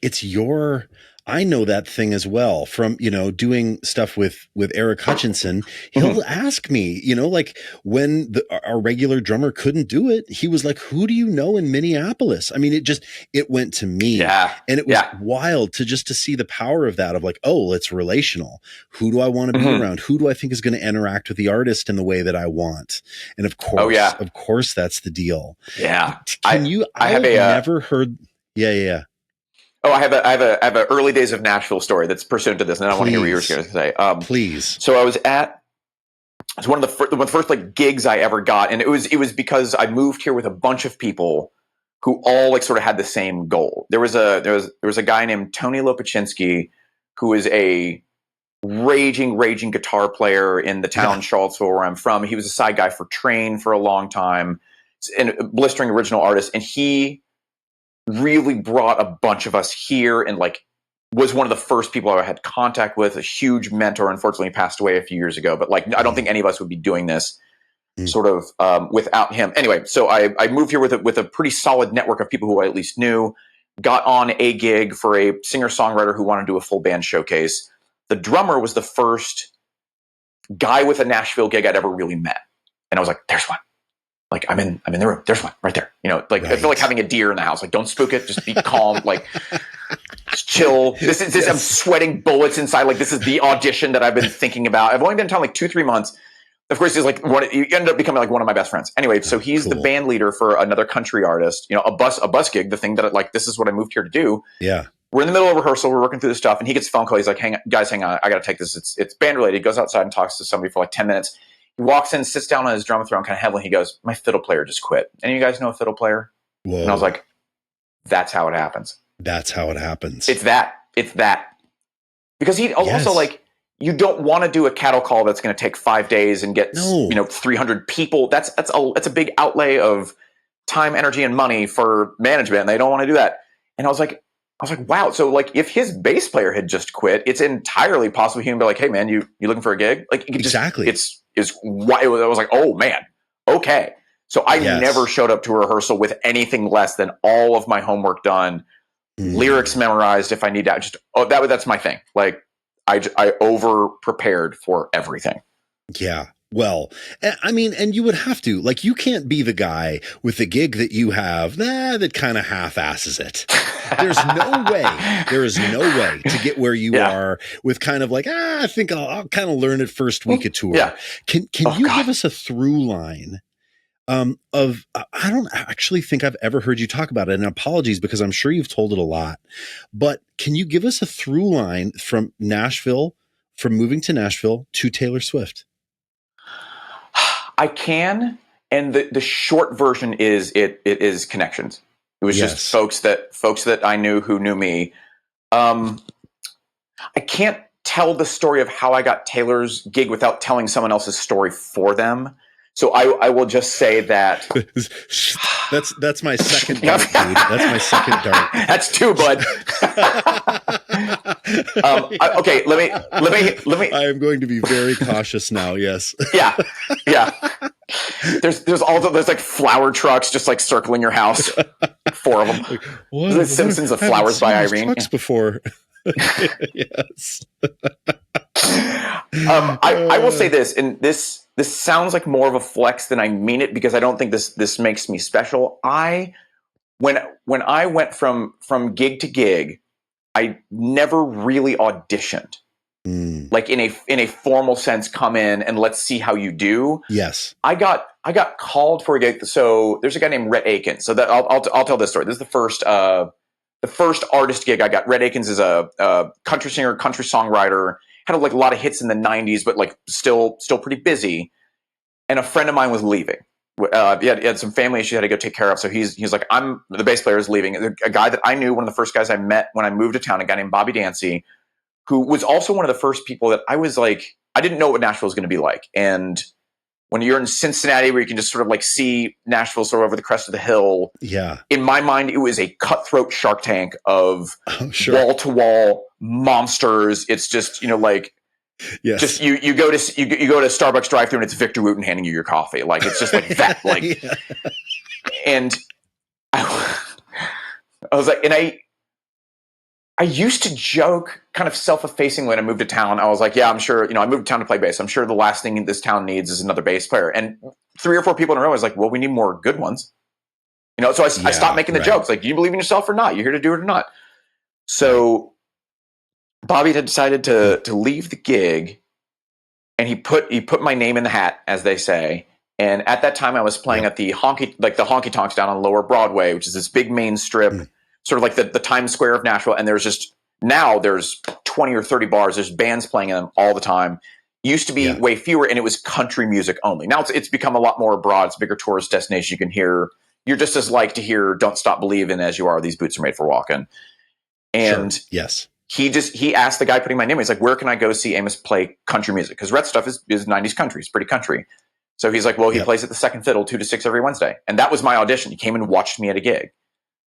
I know that thing as well from, doing stuff with Eric Hutchinson. He'll ask me, like when our regular drummer couldn't do it, he was like, who do you know in Minneapolis? I mean, it went to me. Yeah. And it was wild to see the power of that, of like, oh, it's relational. Who do I want to be around? Who do I think is going to interact with the artist in the way that I want? And of course, that's the deal. Yeah. I've never heard. Yeah. Oh, I have a early days of Nashville story that's pursuant to this, and I want to hear what you're going to say. Please. So it's one of the first like gigs I ever got, and it was because I moved here with a bunch of people who all like sort of had the same goal. There was a guy named Tony Lopaczynski, who is a raging guitar player in the town Charlottesville where I'm from. He was a side guy for Train for a long time, and a blistering original artist, and he really brought a bunch of us here, and like was one of the first people I had contact with, a huge mentor. Unfortunately passed away a few years ago, but like I don't think any of us would be doing this sort of without him. Anyway, so I moved here with a pretty solid network of people who I at least knew, got on a gig for a singer-songwriter who wanted to do a full band showcase. The drummer was the first guy with a Nashville gig I'd ever really met. And I was like, there's one. Like, I'm in the room. There's one right there. You know, like, right. I feel like having a deer in the house. Like, don't spook it. Just be calm. Like, just chill. This is, I'm sweating bullets inside. Like, this is the audition that I've been thinking about. I've only been in town like 2-3 months. Of course, he's like you ended up becoming like one of my best friends. Anyway, so he's the band leader for another country artist. You know, a bus gig. The thing that like this is what I moved here to do. Yeah. We're in the middle of rehearsal. We're working through the stuff, and he gets a phone call. He's like, hang on. I got to take this. It's band related. He goes outside and talks to somebody for like 10 minutes. He walks in, sits down on his drum throne kind of heavily. He goes, my fiddle player just quit. Any of you guys know a fiddle player? Whoa. And I was like, that's how it happens. That's how it happens. It's that. Because he also like, you don't want to do a cattle call that's going to take 5 days and get 300 people. That's a big outlay of time, energy, and money for management. And they don't want to do that. And I was like, wow. So like, if his bass player had just quit, it's entirely possible he can be like, hey man, you looking for a gig? Like exactly. I was like, oh man, okay. So I never showed up to a rehearsal with anything less than all of my homework done, lyrics memorized if I need that. That's my thing. Like I over prepared for everything. Yeah. Well, I mean, and you would have to, like, you can't be the guy with the gig that you have that kind of half-asses it. There is no way to get where you are with kind of like, I think I'll kind of learn it first week of tour. Yeah. Can you give us a through line of, I don't actually think I've ever heard you talk about it, and apologies because I'm sure you've told it a lot, but can you give us a through line from moving to Nashville to Taylor Swift? I can, and the short version is it is connections. It was just folks that I knew who knew me. I can't tell the story of how I got Taylor's gig without telling someone else's story for them. So I will just say that that's my second dart, dude. That's my second dart. That's two, bud. Okay, let me. I am going to be very cautious now. Yes. Yeah. There's like flower trucks just like circling your house. 4 of them. Like, the Simpsons of Flowers by Irene. Trucks before. Yes. I will say this, and this sounds like more of a flex than I mean it, because I don't think this makes me special. When I went from gig to gig, I never really auditioned. Like in a formal sense, come in and let's see how you do. Yes. I got called for a gig. So there's a guy named Rhett Akins. So that I'll tell this story. This is the first artist gig I got. Rhett Akins is a country singer, country songwriter, had like a lot of hits in the 90s, but like still pretty busy. And a friend of mine was leaving. He had some family issues he had to go take care of. So he's like, the bass player is leaving. A guy that I knew, one of the first guys I met when I moved to town, a guy named Bobby Dancy, who was also one of the first people that I was like, I didn't know what Nashville was going to be like. And when you're in Cincinnati, where you can just sort of like see Nashville sort of over the crest of the hill. Yeah. In my mind, it was a cutthroat Shark Tank of wall to wall monsters. It's just, like, just you go to Starbucks drive through and it's Victor Wooten handing you your coffee. Like, it's just like that. Like, and I was like, and I used to joke kind of self-effacing when I moved to town. I was like, yeah, I'm sure, I moved to town to play bass. I'm sure the last thing this town needs is another bass player. And 3 or 4 people in a row was like, well, we need more good ones. So I stopped making the jokes. Like, do you believe in yourself or not? You're here to do it or not. So Bobby had decided to leave the gig, and he put my name in the hat, as they say. And at that time I was playing at the honky tonks down on Lower Broadway, which is this big main strip. Sort of like the Times Square of Nashville, and there's 20 or 30 bars. There's bands playing in them all the time. Used to be way fewer, and it was country music only. Now it's become a lot more broad. It's a bigger tourist destination. You can hear, you're just as like to hear "Don't Stop Believin'" as you are "These Boots Are Made for Walking." And he asked the guy putting my name. He's like, "Where can I go see Amos play country music?" Because Rhett's stuff is 90s country. It's pretty country. So he's like, "Well, he plays at the Second Fiddle 2 to 6 every Wednesday," and that was my audition. He came and watched me at a gig.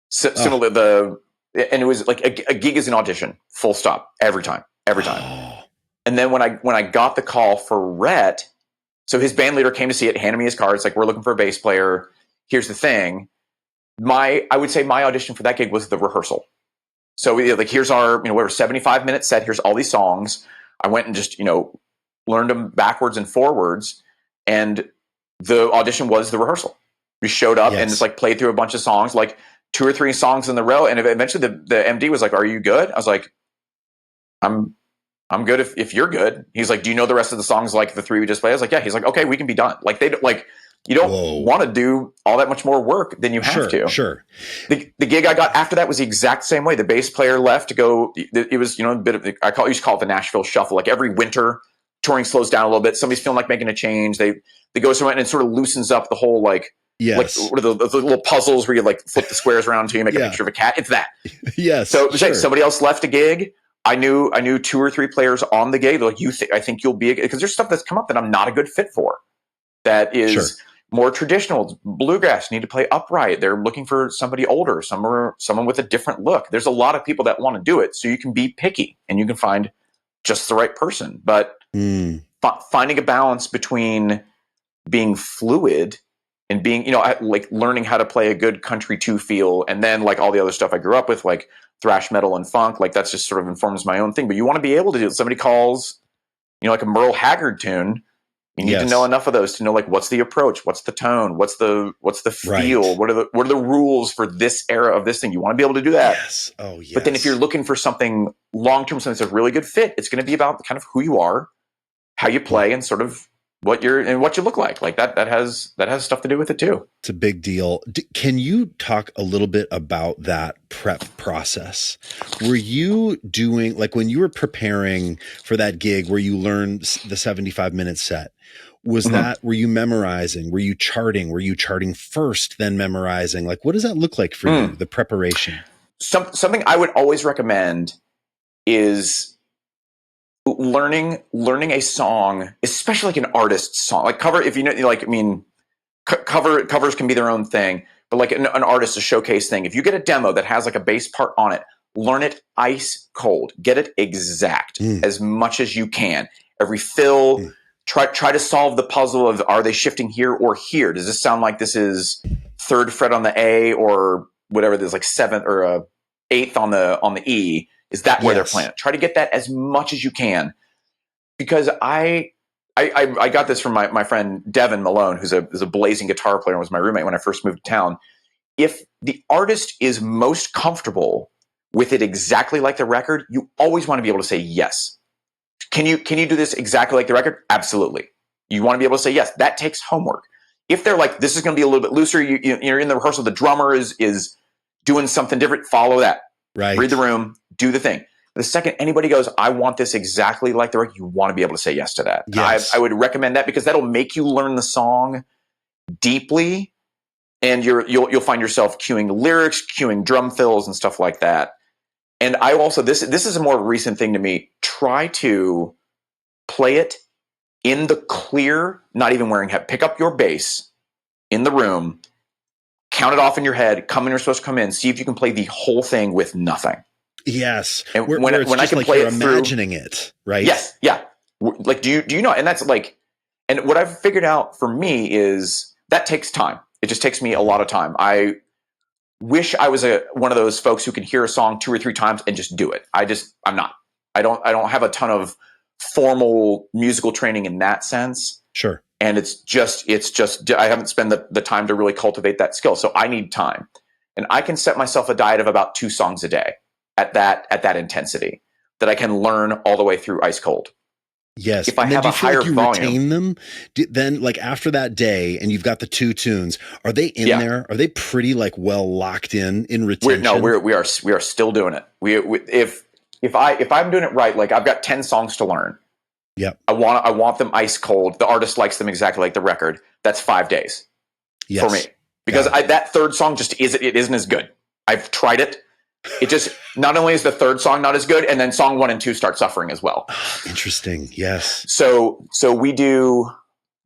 Similar and it was like a gig is an audition, full stop, every time. And then when I got the call for Rhett, So his band leader came to see it, handed me his card. It's like, we're looking for a bass player. Here's the thing. I would say my audition for that gig was the rehearsal. So we like, here's our, whatever 75-minute set. Here's all these songs. I went and just, learned them backwards and forwards. And the audition was the rehearsal. We showed up and just like played through a bunch of songs, like 2 or 3 songs in the row. And eventually the MD was like, "Are you good?" I was like, I'm good if you're good. He's like, "Do you know the rest of the songs like the 3 we just played?" I was like, "Yeah." He's like, "Okay, we can be done." Like you don't want to do all that much more work than you have to. Sure. The gig I got after that was the exact same way. The bass player left to go. It was, a bit of, used to call it the Nashville shuffle. Like every winter, touring slows down a little bit. Somebody's feeling like making a change. They go somewhere and it sort of loosens up the whole like what are the little puzzles where you like flip the squares around until you make a picture of a cat. It's that. Yes. So it was like somebody else left a gig. I knew 2 or 3 players on the gig. They're like, I think you'll be, because there's stuff that's come up that I'm not a good fit for. That is more traditional. Bluegrass, need to play upright. They're looking for somebody older, someone with a different look. There's a lot of people that want to do it. So you can be picky and you can find just the right person. But finding a balance between being fluid and being, like learning how to play a good country 2 feel, and then like all the other stuff I grew up with, like thrash metal and funk, like that's just sort of informs my own thing. But you want to be able to do it. Somebody calls, like a Merle Haggard tune. You need to know enough of those to know like what's the approach, what's the tone, what's the feel, what are the rules for this era of this thing. You want to be able to do that. Yes. Oh, yes. But then if you're looking for something long term, something that's a really good fit, it's going to be about kind of who you are, how you play, and sort of what you look like. Like that has stuff to do with it too. It's a big deal. Can you talk a little bit about that prep process? Were you doing, like when you were preparing for that gig where you learned the 75-minute set, were you memorizing? Were you charting? Were you charting first, then memorizing? Like, what does that look like for you, the preparation? Something I would always recommend is learning a song, especially like an artist's song, like cover. If covers can be their own thing, but like an artist, a showcase thing. If you get a demo that has like a bass part on it, learn it ice cold. Get it exact as much as you can. Every fill. Try to solve the puzzle of, are they shifting here or here? Does this sound like this is 3rd fret on the A or whatever? There's like 7th or 8th on the E. Is that where they're playing it? Try to get that as much as you can, because I got this from my friend Devin Malone, who's a blazing guitar player and was my roommate when I first moved to town. If the artist is most comfortable with it exactly like the record, you always want to be able to say yes. Can you do this exactly like the record? Absolutely. You want to be able to say yes. That takes homework. If they're like, this is going to be a little bit looser, you're in the rehearsal, the drummer is doing something different, follow that. Right. Read the room, do the thing. The second anybody goes, I want this exactly like the record, you want to be able to say yes to that. Yes. I would recommend that, because that'll make you learn the song deeply, and you'll find yourself cueing lyrics, cueing drum fills and stuff like that. And I also, this is a more recent thing to me. Try to play it in the clear, not even wearing head. Pick up your bass in the room, count it off in your head, come in, you're supposed to come in, see if you can play the whole thing with nothing. Yes. And when I can like play you're it imagining it, right? Yes. Yeah. Like, do you know? And that's like, and what I've figured out for me is that takes time. It just takes me a lot of time. I wish I was one of those folks who can hear a song 2 or 3 times and just do it. I'm not. I don't have a ton of formal musical training in that sense. Sure. And it's just I haven't spent the time to really cultivate that skill. So I need time. And I can set myself a diet of about 2 songs a day at that intensity that I can learn all the way through ice cold. Yes. If I have a higher volume, retain them, then like after that day and you've got the 2 tunes, are they in there? Are they pretty like well locked in retention? We are still doing it. If I'm doing it right, like I've got 10 songs to learn. Yep. I want them ice cold. The artist likes them exactly like the record. That's 5 days for me, because that 3rd song just isn't as good. I've tried it. It just, not only is the 3rd song not as good, and then song 1 and 2 start suffering as well. Interesting. Yes. So we do,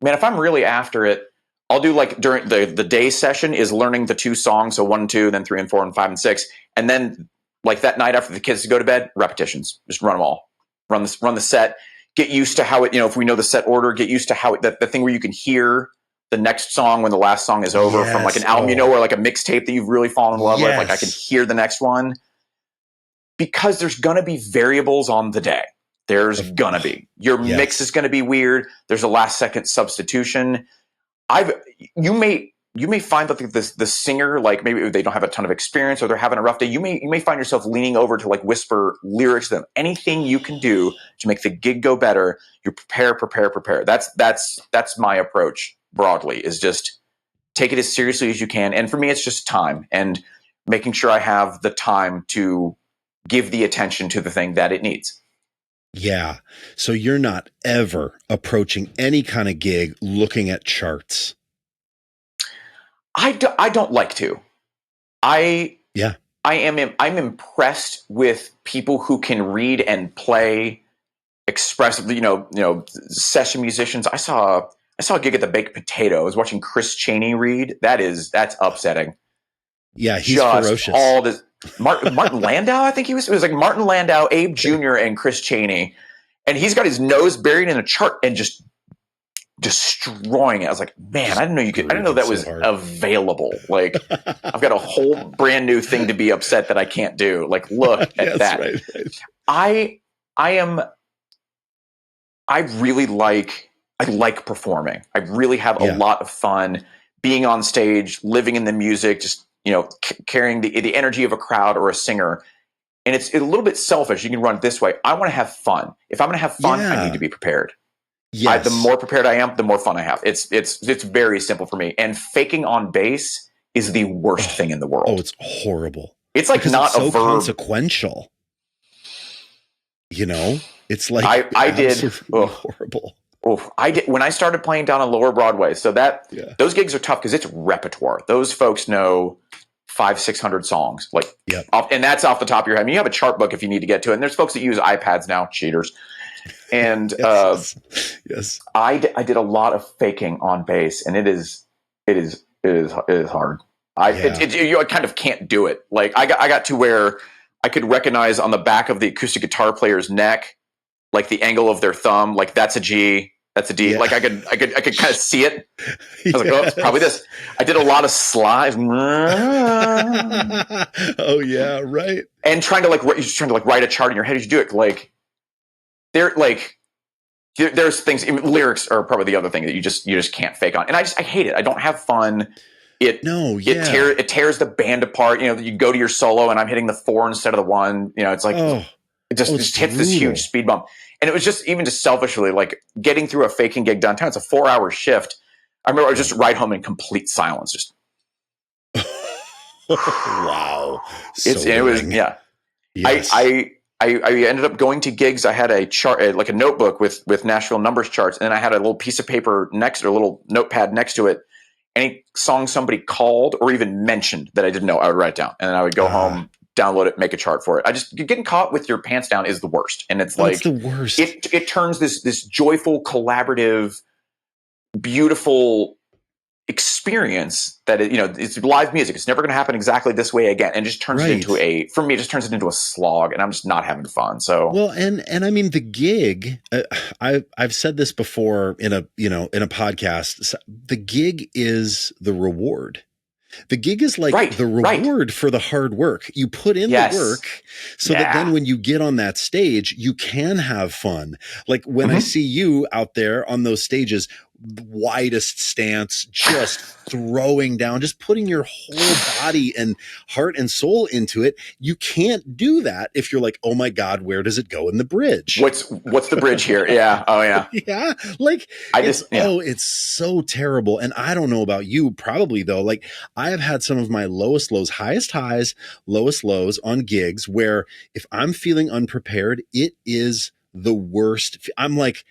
man, if I'm really after it, I'll do like during the day session is learning the 2 songs. So 1 and 2, then 3 and 4 and 5 and 6. And then like that night after the kids go to bed, repetitions, just run them all, run the set. get used to how it, if we know the set order, get used to how the thing where you can hear the next song when the last song is over from like an album, or like a mixtape that you've really fallen in love with. Like I can hear the next one, because there's going to be variables on the day. There's going to be. Your mix is going to be weird. There's a last second substitution. You may find that the singer, like maybe they don't have a ton of experience or they're having a rough day. You may find yourself leaning over to like whisper lyrics to them. Anything you can do to make the gig go better, you prepare. That's my approach broadly, is just take it as seriously as you can. And for me, it's just time and making sure I have the time to give the attention to the thing that it needs. Yeah. So you're not ever approaching any kind of gig looking at charts. I don't like to. I'm impressed with people who can read and play expressively, session musicians. I saw a gig at the Baked Potato. I was watching Chris Chaney read. That's upsetting. Yeah, he's ferocious. All this Martin Landau, I think it was like Martin Landau, Abe Jr., and Chris Chaney. And he's got his nose buried in a chart and just destroying it. I was like, man, I didn't know that was available. Like, I've got a whole brand new thing to be upset that I can't do. Like, look at that. Right. I like performing. I really have a lot of fun being on stage, living in the music, just, carrying the energy of a crowd or a singer. And it's a little bit selfish. You can run it this way. I want to have fun. If I'm going to have fun, I need to be prepared. Yes. The more prepared I am, the more fun I have. It's very simple for me. And faking on bass is the worst thing in the world. Oh, it's horrible. It's like because not it's so a verb. Consequential. It's like I did horrible. I did when I started playing down on Lower Broadway. So those gigs are tough because it's repertoire. Those folks know 500-600 songs, and that's off the top of your head. I mean, you have a chart book if you need to get to it. And there's folks that use iPads now, cheaters. And yes. I did a lot of faking on bass, and it is hard. I kind of can't do it. Like I got to where I could recognize on the back of the acoustic guitar player's neck, like the angle of their thumb, like that's a G, that's a D. Yeah. Like I could kind of see it. I was like, oh, it's probably this. I did a lot of slides. Oh yeah, right. And you're just trying to write a chart in your head as you do it. Like there's things. Lyrics are probably the other thing that you just can't fake on. And I hate it. I don't have fun. It tears the band apart. You go to your solo and I'm hitting the 4 instead of the 1. It's like it just hits this huge speed bump. And it was just selfishly, like getting through a faking gig downtown. It's a 4-hour shift. I remember I was just ride home in complete silence. Just wow. It was Yes. I ended up going to gigs. I had a chart, like a notebook with Nashville numbers charts, and then I had a little piece of paper a little notepad next to it. Any song somebody called or even mentioned that I didn't know, I would write it down, and then I would go home, download it, make a chart for it. Getting caught with your pants down is the worst, and it's like the worst. It turns this joyful, collaborative, beautiful experience that it's live music. It's never going to happen exactly this way again, and just turns it into a slog, and I'm just not having fun. So and I mean the gig. I've said this before in a podcast. The gig is the reward. The gig is like the reward for the hard work. You put in the work so that then when you get on that stage, you can have fun. Like when I see you out there on those stages, the widest stance, just throwing down, just putting your whole body and heart and soul into it. You can't do that if you're like, oh my God, where does it go in the bridge? What's the bridge here? Yeah. Oh yeah. Yeah. Like it's so terrible. And I don't know about you, probably though. Like I have had some of my lowest lows, highest highs, lowest lows on gigs where if I'm feeling unprepared, it is the worst. I'm like,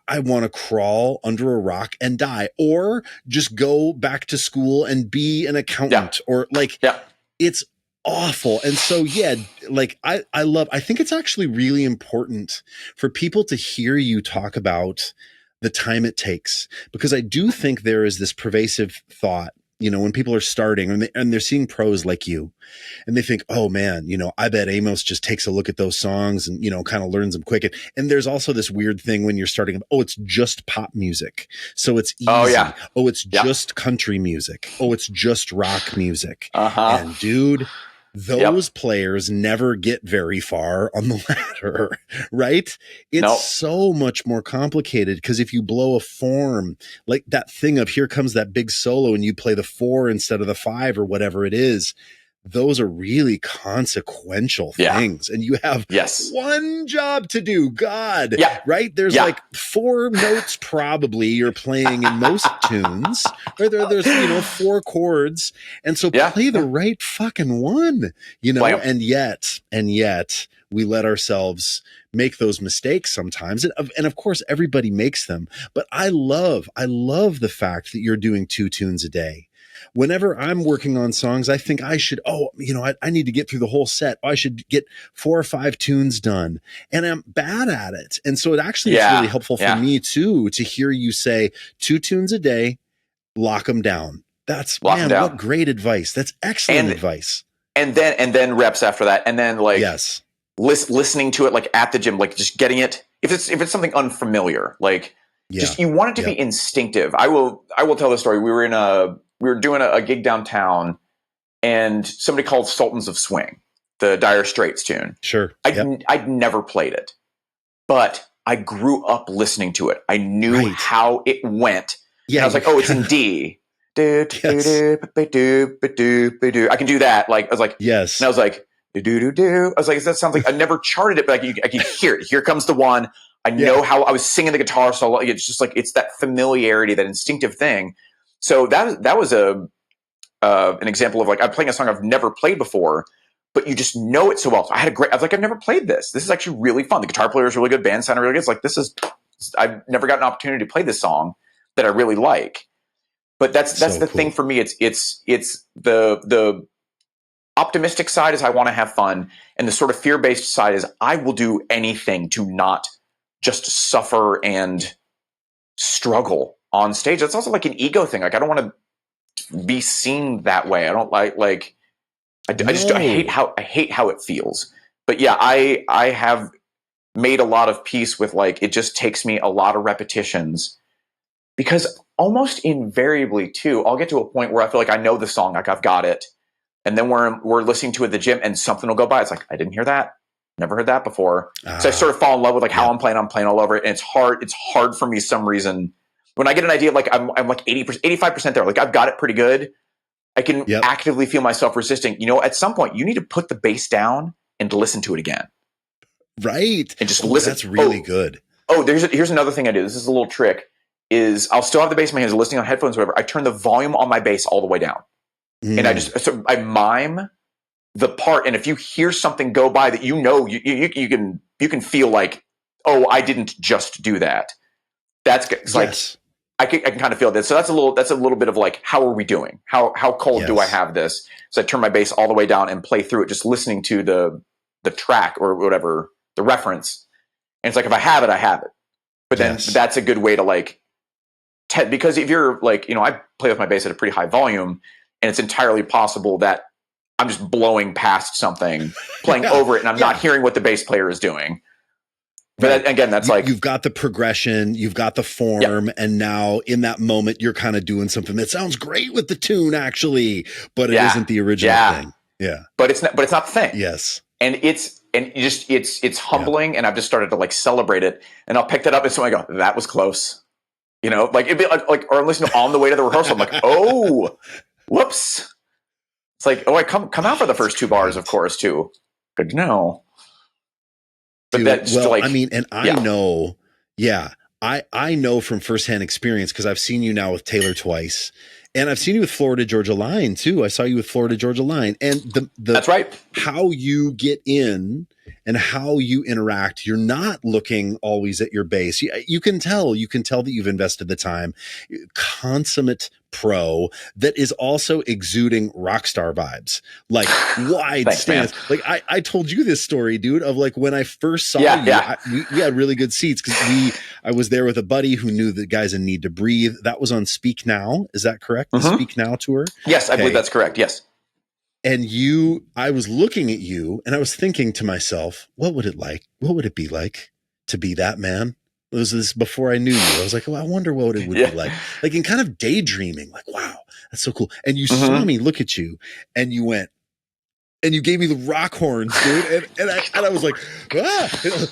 I want to crawl under a rock and die, or just go back to school and be an accountant, or it's awful. And so, I think it's actually really important for people to hear you talk about the time it takes, because I do think there is this pervasive thought when people are starting and they're seeing pros like you and they think, oh man, I bet Amos just takes a look at those songs and, kind of learns them quick. And there's also this weird thing when you're starting, oh, it's just pop music. So it's easy. Oh, yeah. Oh, it's just country music. Oh, it's just rock music. Uh-huh. And dude, those players never get very far on the ladder, right? It's so much more complicated because if you blow a form, like that thing of here comes that big solo and you play the 4 instead of the 5 or whatever it is, those are really consequential things. And you have one job to do, God, right? There's like 4 notes probably you're playing in most tunes, or there's 4 chords. And so play the right fucking one, and yet we let ourselves make those mistakes sometimes. And of course, everybody makes them. But I love the fact that you're doing 2 tunes a day. Whenever I'm working on songs, I think I should, I need to get through the whole set. I should get 4 or 5 tunes done. And I'm bad at it. And so it actually is really helpful for me too, to hear you say 2 tunes a day, lock them down. That's, what great advice. That's excellent advice. And then reps after that. And then listening to it like at the gym, like just getting it. If it's something unfamiliar, like just, you want it to be instinctive. I will tell the story. We were doing a gig downtown and somebody called Sultans of Swing, the Dire Straits tune. Sure. I'd never played it, but I grew up listening to it. I knew how it went. Yeah. And I was like, oh, it's in D. I can do that. Like, I was like, yes. And I was like, do. I was like, that sounds like, I never charted it, but I can hear it. Here comes the one. I know how I was singing the guitar solo. It's just like, it's that familiarity, that instinctive thing. So that was an example of like, I'm playing a song I've never played before, but you just know it so well. So I was like, I've never played this. This is actually really fun. The guitar player is really good. Band sounded really good. It's like, I've never got an opportunity to play this song that I really like. But that's so the thing for me. It's the optimistic side is I want to have fun. And the sort of fear-based side is I will do anything to not just suffer and struggle on stage. That's also like an ego thing. Like I don't want to be seen that way. I don't like I hate how it feels. But yeah, I have made a lot of peace with like, it just takes me a lot of repetitions because almost invariably too, I'll get to a point where I feel like I know the song, like I've got it. And then we're listening to it at the gym and something will go by. It's like, I didn't hear that. Never heard that before. So I sort of fall in love with like how I'm playing all over it. And it's hard for me some reason. When I get an idea of like, I'm like 80%, 85% there. Like I've got it pretty good. I can actively feel myself resisting. At some point you need to put the bass down and listen to it again. Right. And just listen. That's really good. Oh, here's another thing I do. This is a little trick is I'll still have the bass in my hands, listening on headphones, whatever. I turn the volume on my bass all the way down. And I mime the part. And if you hear something go by that, you can feel like, oh, I didn't just do that. That's like, I can kind of feel this. So that's a little bit of like, how are we doing? How cold do I have this? So I turn my bass all the way down and play through it, just listening to the track or whatever, the reference. And it's like, if I have it, I have it. But then that's a good way to like, because if you're like, I play with my bass at a pretty high volume and it's entirely possible that I'm just blowing past something, playing over it, and I'm not hearing what the bass player is doing. But again, that's like, you've got the progression, you've got the form, and now in that moment, you're kind of doing something that sounds great with the tune, actually, but it isn't the original thing. Yeah, but it's not the thing. Yes, and it's humbling, and I've just started to like celebrate it, and I'll pick that up, and so I go, that was close, like it'd be like, or I'm listening on the way to the rehearsal, I'm like, oh, whoops. It's like, oh, I come out for the first 2 bars, of course, too. Good to know. Dude, I know, I know from firsthand experience because I've seen you now with Taylor twice, and I've seen you with Florida Georgia Line too. I saw you with Florida Georgia Line, and that's right. How you get in and how you interact. You're not looking always at your bass. You can tell that you've invested the time. Consummate pro that is also exuding rock star vibes, like wide stance. Like I told you this story, dude, of like when I first saw you, we had really good seats because I was there with a buddy who knew the guys in Need to Breathe. That was on Speak Now. Is that correct? The Speak Now tour? Yes, I believe that's correct. Yes. And I was looking at you and I was thinking to myself, what would it be like to be that man? This is before I knew you. I was like, well, I wonder what it would be like in kind of daydreaming, like, wow, that's so cool. And you saw me look at you and you went, and you gave me the rock horns, dude. And I was like,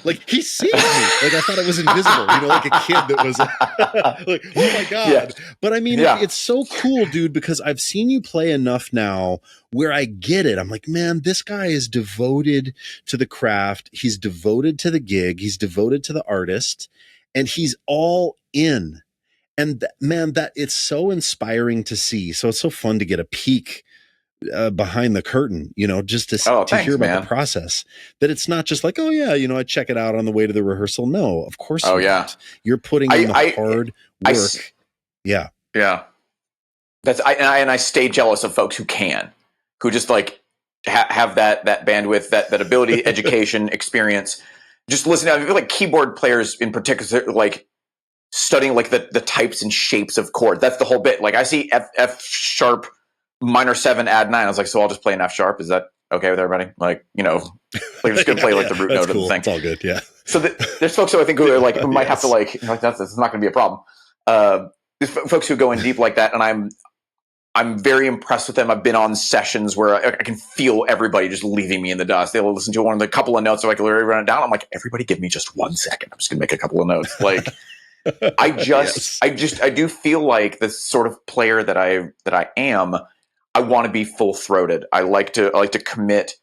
like he sees me. Like I thought I was invisible, like a kid that was like, oh my God. Yeah. But I mean, it's so cool, dude, because I've seen you play enough now where I get it. I'm like, man, this guy is devoted to the craft. He's devoted to the gig. He's devoted to the artist, and he's all in. And man, that it's so inspiring to see. So it's so fun to get a peek behind the curtain, just to hear about the process, that it's not just like, oh yeah, I check it out on the way to the rehearsal. No, of course. You're putting in the hard work. Yeah. I stay jealous of folks who just like have that bandwidth, that ability, education, experience. Just listening, I feel like keyboard players in particular, like studying like the types and shapes of chords. That's the whole bit. Like I see F sharp minor 7 add 9. I was like, so I'll just play an F sharp. Is that okay with everybody? Like, like I'm just gonna play like the root note of the thing. It's all good. Yeah. So there's folks who I think who are like who might have to like that's not gonna be a problem. There's folks who go in deep like that, and I'm very impressed with them. I've been on sessions where I can feel everybody just leaving me in the dust. They'll listen to one of the couple of notes so I can literally run it down. I'm like, everybody give me just 1 second. I'm just gonna make a couple of notes. Like I do feel like the sort of player that I am. I want to be full throated. I like to commit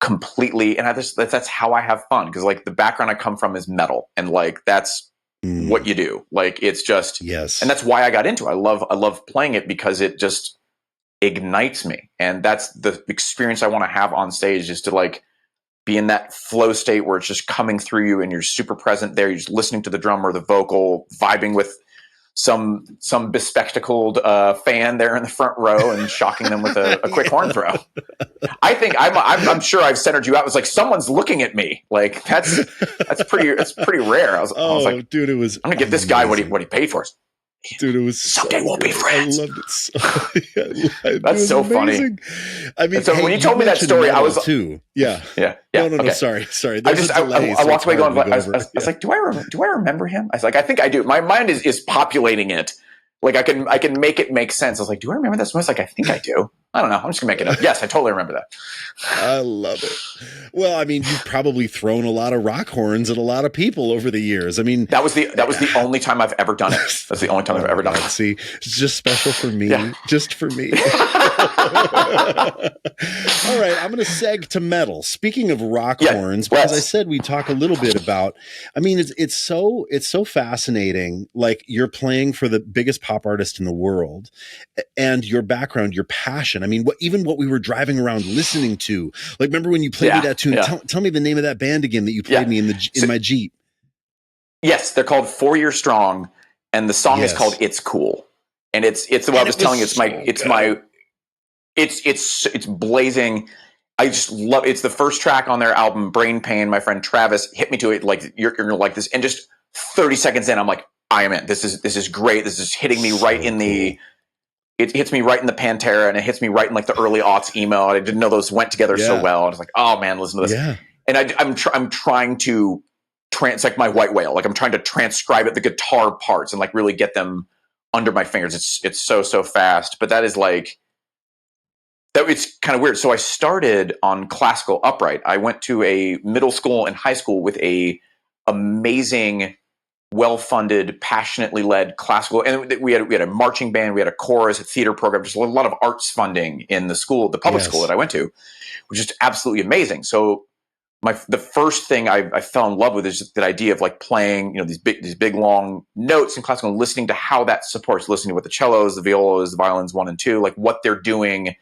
completely, and that's how I have fun, because like the background I come from is metal, and like that's what you do. Like it's just and that's why I got into it. I love playing it because it just ignites me, and that's the experience I want to have on stage, is to like be in that flow state where it's just coming through you and you're super present there. You're just listening to the drummer, the vocal, vibing with some bespectacled fan there in the front row and shocking them with a quick horn throw. I think I'm sure I've centered you out. It was like, someone's looking at me. Like that's pretty rare. I was like, dude, I'm gonna give this guy what he paid for. Dude, it was someday we'll be friends. I loved it so. That's so amazing. Funny. I mean, so when you told me that story, I was too. Yeah. No. Okay. Sorry. I walked away going. I was like, do I remember him? I was like, I think I do. My mind is populating it. Like I can make it make sense. I was like, do I remember this? I was like, I think I do. I don't know. I'm just gonna make it up. Yes, I totally remember that. I love it. Well, I mean, you've probably thrown a lot of rock horns at a lot of people over the years. I mean, that was the only time I've ever done it. That's the only time I've ever done it. See, it's just special for me. Just for me. All right, I'm going to seg to metal. Speaking of rock horns, because I said we talk a little bit about. I mean, it's so fascinating. Like you're playing for the biggest pop artist in the world, and your background, your passion. I mean, what we were driving around listening to. Like, remember when you played me that tune? Yeah. Tell me the name of that band again that you played me in my Jeep. Yes, they're called 4 Year Strong, and the song is called "It's Cool." And it's what I was telling you. It's blazing. I just love it. It's the first track on their album, Brain Pain. My friend Travis hit me to it like you're like this, and just 30 seconds in, I'm like, I am in. This is great. This is hitting me right in the. It hits me right in the Pantera, and it hits me right in like the early aughts emo. I didn't know those went together so well. I was like, oh man, listen to this. Yeah. And I'm trying to it's like my white whale. Like I'm trying to transcribe it, the guitar parts, and like really get them under my fingers. It's so fast. But that is like that. It's kind of weird. So I started on classical upright. I went to a middle school and high school with a amazing, well-funded, passionately led classical, and we had a marching band, we had a chorus, a theater program, just a lot of arts funding in the school, the public school that I went to, which is absolutely amazing. So the first thing I fell in love with is just that idea of like playing, these big long notes in classical, and listening to how that supports, listening to what the cellos, the violas, the violins 1 and 2, like what they're doing,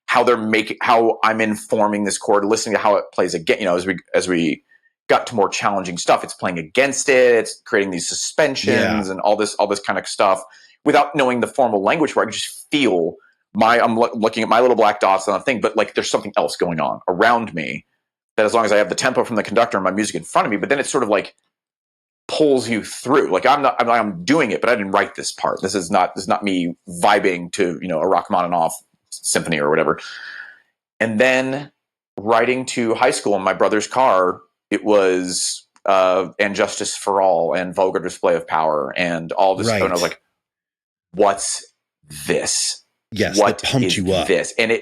how they're making, how I'm informing this chord, listening to how it plays again, as we got to more challenging stuff. It's playing against it. It's creating these suspensions and all this kind of stuff without knowing the formal language, where I can just feel I'm looking at my little black dots on the thing, but like there's something else going on around me that, as long as I have the tempo from the conductor and my music in front of me, but then it's sort of like pulls you through. Like I'm doing it, but I didn't write this part. This is not me vibing to, you know, a Rachmaninoff symphony or whatever. And then riding to high school in my brother's car, it was And Justice for All and Vulgar Display of Power and all this stuff. And I was like, what's this? Yes, what that pumped you up. This? And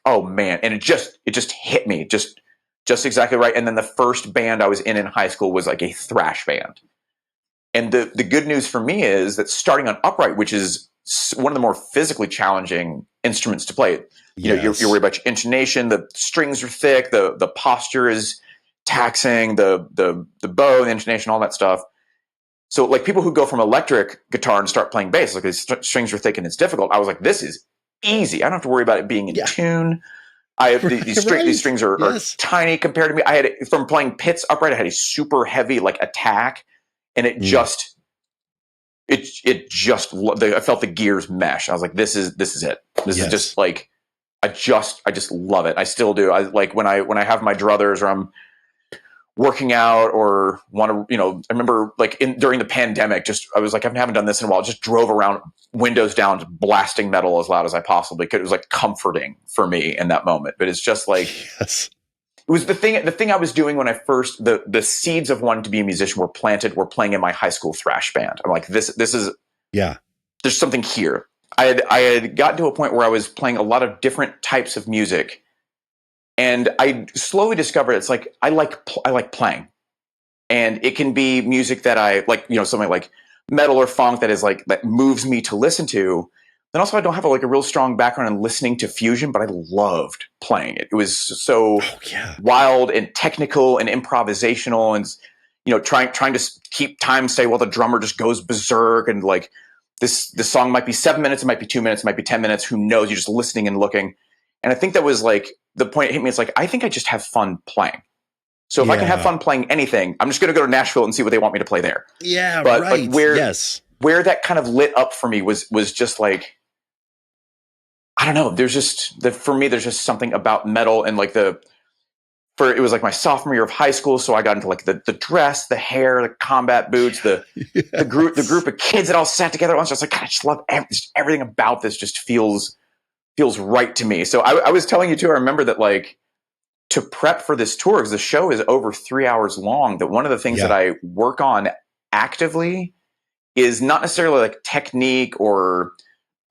oh man, and it just hit me just exactly right. And then the first band I was in high school was like a thrash band. And the good news for me is that starting on upright, which is one of the more physically challenging instruments to play, you know, you're worried about your intonation, the strings are thick, the posture is taxing, the bow, the intonation, all that stuff. So like people who go from electric guitar and start playing bass, like the strings are thick and it's difficult. I was like, this is easy. I don't have to worry about it being in tune. I have these strings are tiny compared to me. I had from playing pits upright, I had a super heavy like attack, and it just I felt the gears mesh. I was like, this is it. This is just like I just love it. I still do. I like when I have my druthers or I'm working out or want to, you know, I remember like during the pandemic, I was like, I haven't done this in a while. Just drove around, windows down, blasting metal as loud as I possibly could. It was like comforting for me in that moment. But it's just like, it was the thing I was doing when I first, the seeds of wanting to be a musician were playing in my high school thrash band. I'm like, this is, there's something here. I had gotten to a point where I was playing a lot of different types of music. And I slowly discovered it's like I like playing, and it can be music that I like, you know, something like metal or funk that moves me to listen to. Then also I don't have a real strong background in listening to fusion, but I loved playing it. It was so wild and technical and improvisational, and you know, trying to keep time, stay while the drummer just goes berserk, and like this song might be 7 minutes, it might be 2 minutes, it might be 10 minutes. Who knows? You're just listening and looking. And I think that was like the point it hit me. It's like, I think I just have fun playing. So if I can have fun playing anything, I'm just going to go to Nashville and see what they want me to play there. Yeah, but, right. But where that kind of lit up for me was just like, I don't know. There's just for me, there's just something about metal and like it was like my sophomore year of high school. So I got into like the dress, the hair, the combat boots, the group of kids that all sat together. I was just like, God, I just love everything about this. Just feels right to me. So I was telling you too, I remember that like to prep for this tour, because the show is over 3 hours long, that one of the things that I work on actively is not necessarily like technique or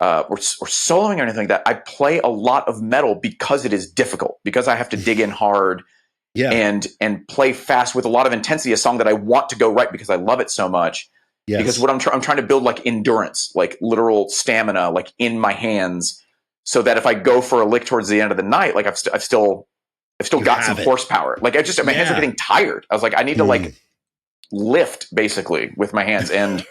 soloing or anything like that. I play a lot of metal because it is difficult, because I have to dig in hard and play fast with a lot of intensity, a song that I want to go right because I love it so much. Yes. Because what I'm trying to build like endurance, like literal stamina, like in my hands, so that if I go for a lick towards the end of the night, like I've still got some horsepower. Like my hands are getting tired. I was like, I need to like lift basically with my hands, and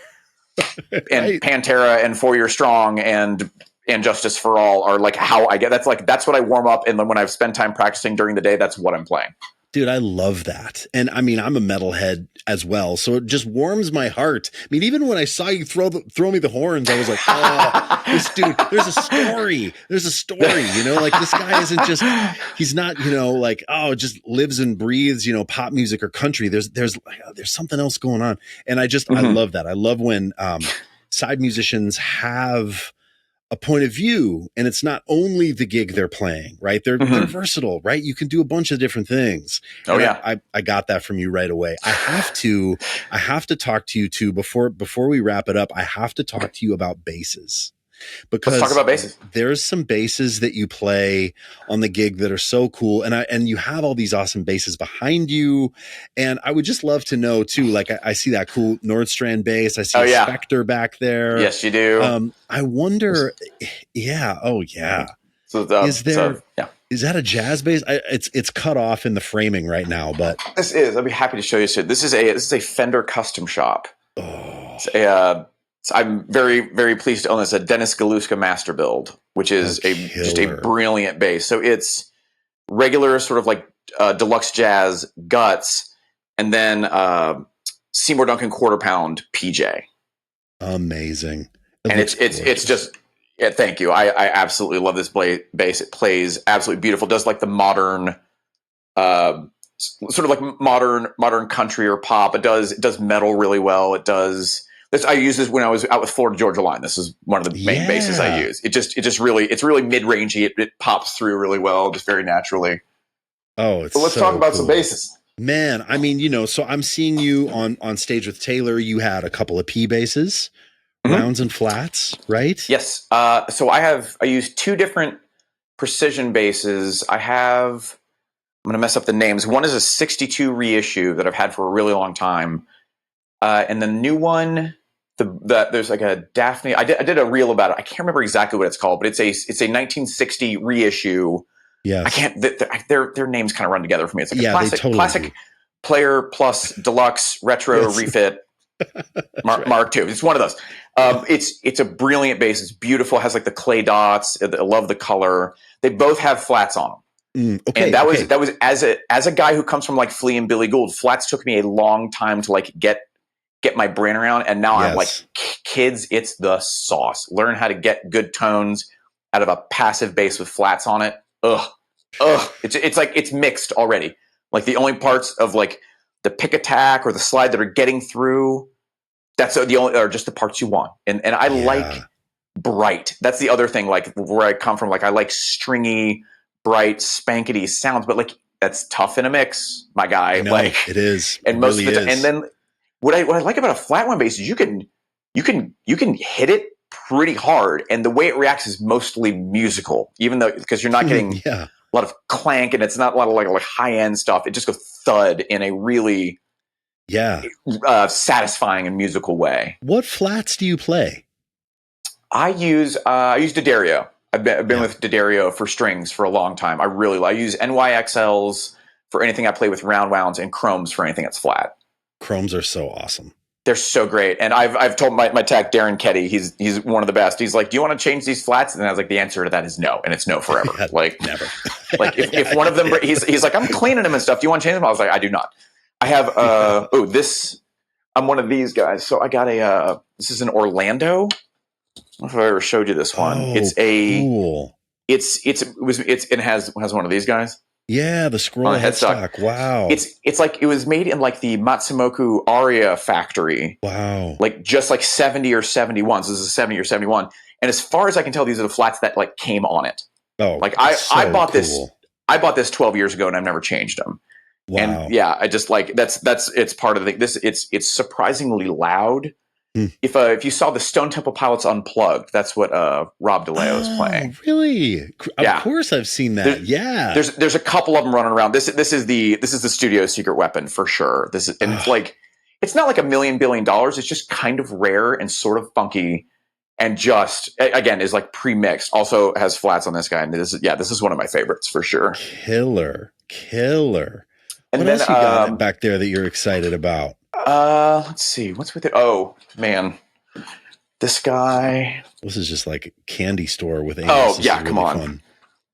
Pantera and 4 Year Strong and Justice for All are like how I get. That's what I warm up, and then when I've spent time practicing during the day, that's what I'm playing. Dude, I love that. And I mean, I'm a metalhead as well, so it just warms my heart. I mean, even when I saw you throw me the horns, I was like, oh, this dude, there's a story. There's a story, you know, like this guy isn't just, he's not, you know, like, oh, just lives and breathes, you know, pop music or country. There's something else going on. And I love that. I love when side musicians have a point of view, and it's not only the gig they're playing, right? They're versatile, right? You can do a bunch of different things. Oh, and I got that from you right away. I have to talk to you too before we wrap it up. I have to talk to you about basses. Because let's talk about basses. There's some basses that you play on the gig that are so cool, and you have all these awesome basses behind you. And I would just love to know too. Like I see that cool Nordstrand bass. I see a Spectre back there. Yes, you do. I wonder. Yeah. Oh, yeah. So, is that a jazz bass? It's cut off in the framing right now, but this is. I'd be happy to show you. This is a Fender custom shop. Oh. It's I'm very, very pleased to own this, a Dennis Galuska master build, which is just a brilliant bass. So it's regular sort of like deluxe jazz guts, and then Seymour Duncan quarter pound PJ. Amazing. And it's just, yeah, thank you. I absolutely love this bass. It plays absolutely beautiful. It does like the modern, sort of like modern country or pop. It does metal really well. It does this. I use this when I was out with Florida Georgia Line. This is one of the main basses I use. It's really mid-rangey. It pops through really well, just very naturally. Oh, it's so let's talk about some basses. Man, I mean, so I'm seeing you on stage with Taylor. You had a couple of P basses, rounds and flats, right? Yes. So I use two different precision basses. I'm going to mess up the names. One is a 62 reissue that I've had for a really long time. And the new one, there's like a Daphne. I did a reel about it. I can't remember exactly what it's called, but it's a 1960 reissue. Yes. I can't. Their names kind of run together for me. It's like a classic player plus deluxe retro refit Mark II. It's one of those. It's a brilliant bass. It's beautiful. It has like the clay dots. I love the color. They both have flats on them. Okay. And that was as a guy who comes from like Flea and Billy Gould. Flats took me a long time to like get my brain around. And now I'm like, kids, it's the sauce. Learn how to get good tones out of a passive bass with flats on it. Ugh. It's like it's mixed already. Like the only parts of like the pick attack or the slide that are getting through, that's the only are just the parts you want. And I like bright. That's the other thing. Like where I come from, like I like stringy, bright, spankety sounds, but like that's tough in a mix, my guy. I know, like it is. And most of the time, and then what I like about a flat one bass is you can hit it pretty hard, and the way it reacts is mostly musical, even though because you're not getting a lot of clank and it's not a lot of like high end stuff. It just goes thud in a really satisfying and musical way. What flats do you play? I use D'Addario. I've been with D'Addario for strings for a long time. I use NYXLs for anything I play with round wounds and chromes for anything that's flat. Chromes are so awesome. They're so great. And I've told my tech, Darren Ketty, he's one of the best. He's like, do you want to change these flats? And I was like, the answer to that is no. And it's no forever. Like never. Like if one of them, he's like, I'm cleaning them and stuff. Do you want to change them? I was like, I do not. I have, I'm one of these guys. So I got this is an Orlando. I don't know if I ever showed you this one. Cool. It has one of these guys. Yeah, the scroll headstock. Wow. It's like it was made in like the Matsumoku Aria factory. Wow. Like just like 70 or 71. So this is a 70 or 71. And as far as I can tell, these are the flats that like came on it. Oh, like I bought this 12 years ago and I've never changed them. Wow. And yeah, I just like it's part of the thing. It's surprisingly loud. If you saw the Stone Temple Pilots Unplugged, that's what Rob DeLeo is playing. Really? Of course I've seen that. There's a couple of them running around. This is the studio secret weapon for sure. It's like it's not like $1 million billion. It's just kind of rare and sort of funky, and just again is like pre-mixed. Also has flats on this guy, and this is one of my favorites for sure. Killer. And what then, else you got back there that you're excited about? Let's see. What's with it? Oh, man. This guy. This is just like a candy store with Amos. Oh, yeah, come on. Fun.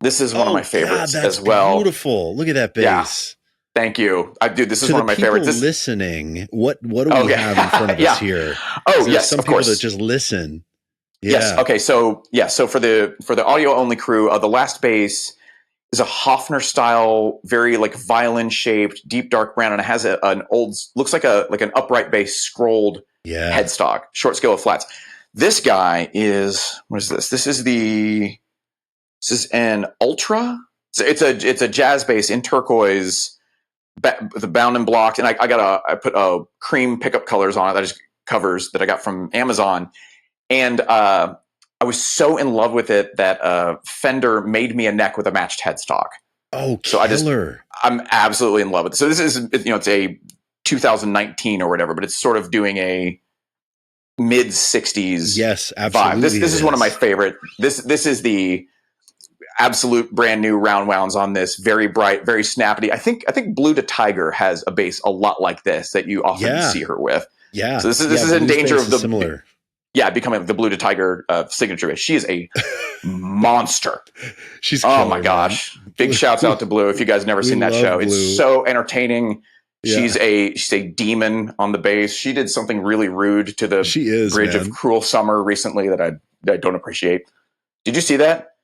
This is one of my favorites as well. Beautiful. Look at that bass. Yeah. Thank you. Dude, this is one of my favorites. Listening, what do we have in front of us here? Oh, yes, some of people course. that just listen. Yeah. Yes. Okay. So for the audio only crew, the last bass is a Hofner style, very like violin shaped, deep dark brown, and it has an old, looks like an upright bass scrolled headstock, short scale of flats. This guy is, what is this? This is an Ultra. It's a jazz bass in turquoise, the bound and blocked, and I put cream pickup colors on it. That is covers that I got from Amazon, and I was so in love with it that Fender made me a neck with a matched headstock. Oh, killer. I'm absolutely in love with it. So this is, it's a 2019 or whatever, but it's sort of doing a mid 60s yes, absolutely vibe. This is one of my favorite. This is the absolute brand new round wounds on this. Very bright, very snappy. I think Blue to Tiger has a bass a lot like this that you often see her with. Yeah. So this is in danger of the similar. Yeah, becoming the Blue to Tiger signature bass. She is a monster. She's my gosh. Big shouts out to Blue if you guys never seen that show. Blue. It's so entertaining She's a demon on the bass. She did something really rude to the bridge of Cruel Summer recently that I don't appreciate. Did you see that?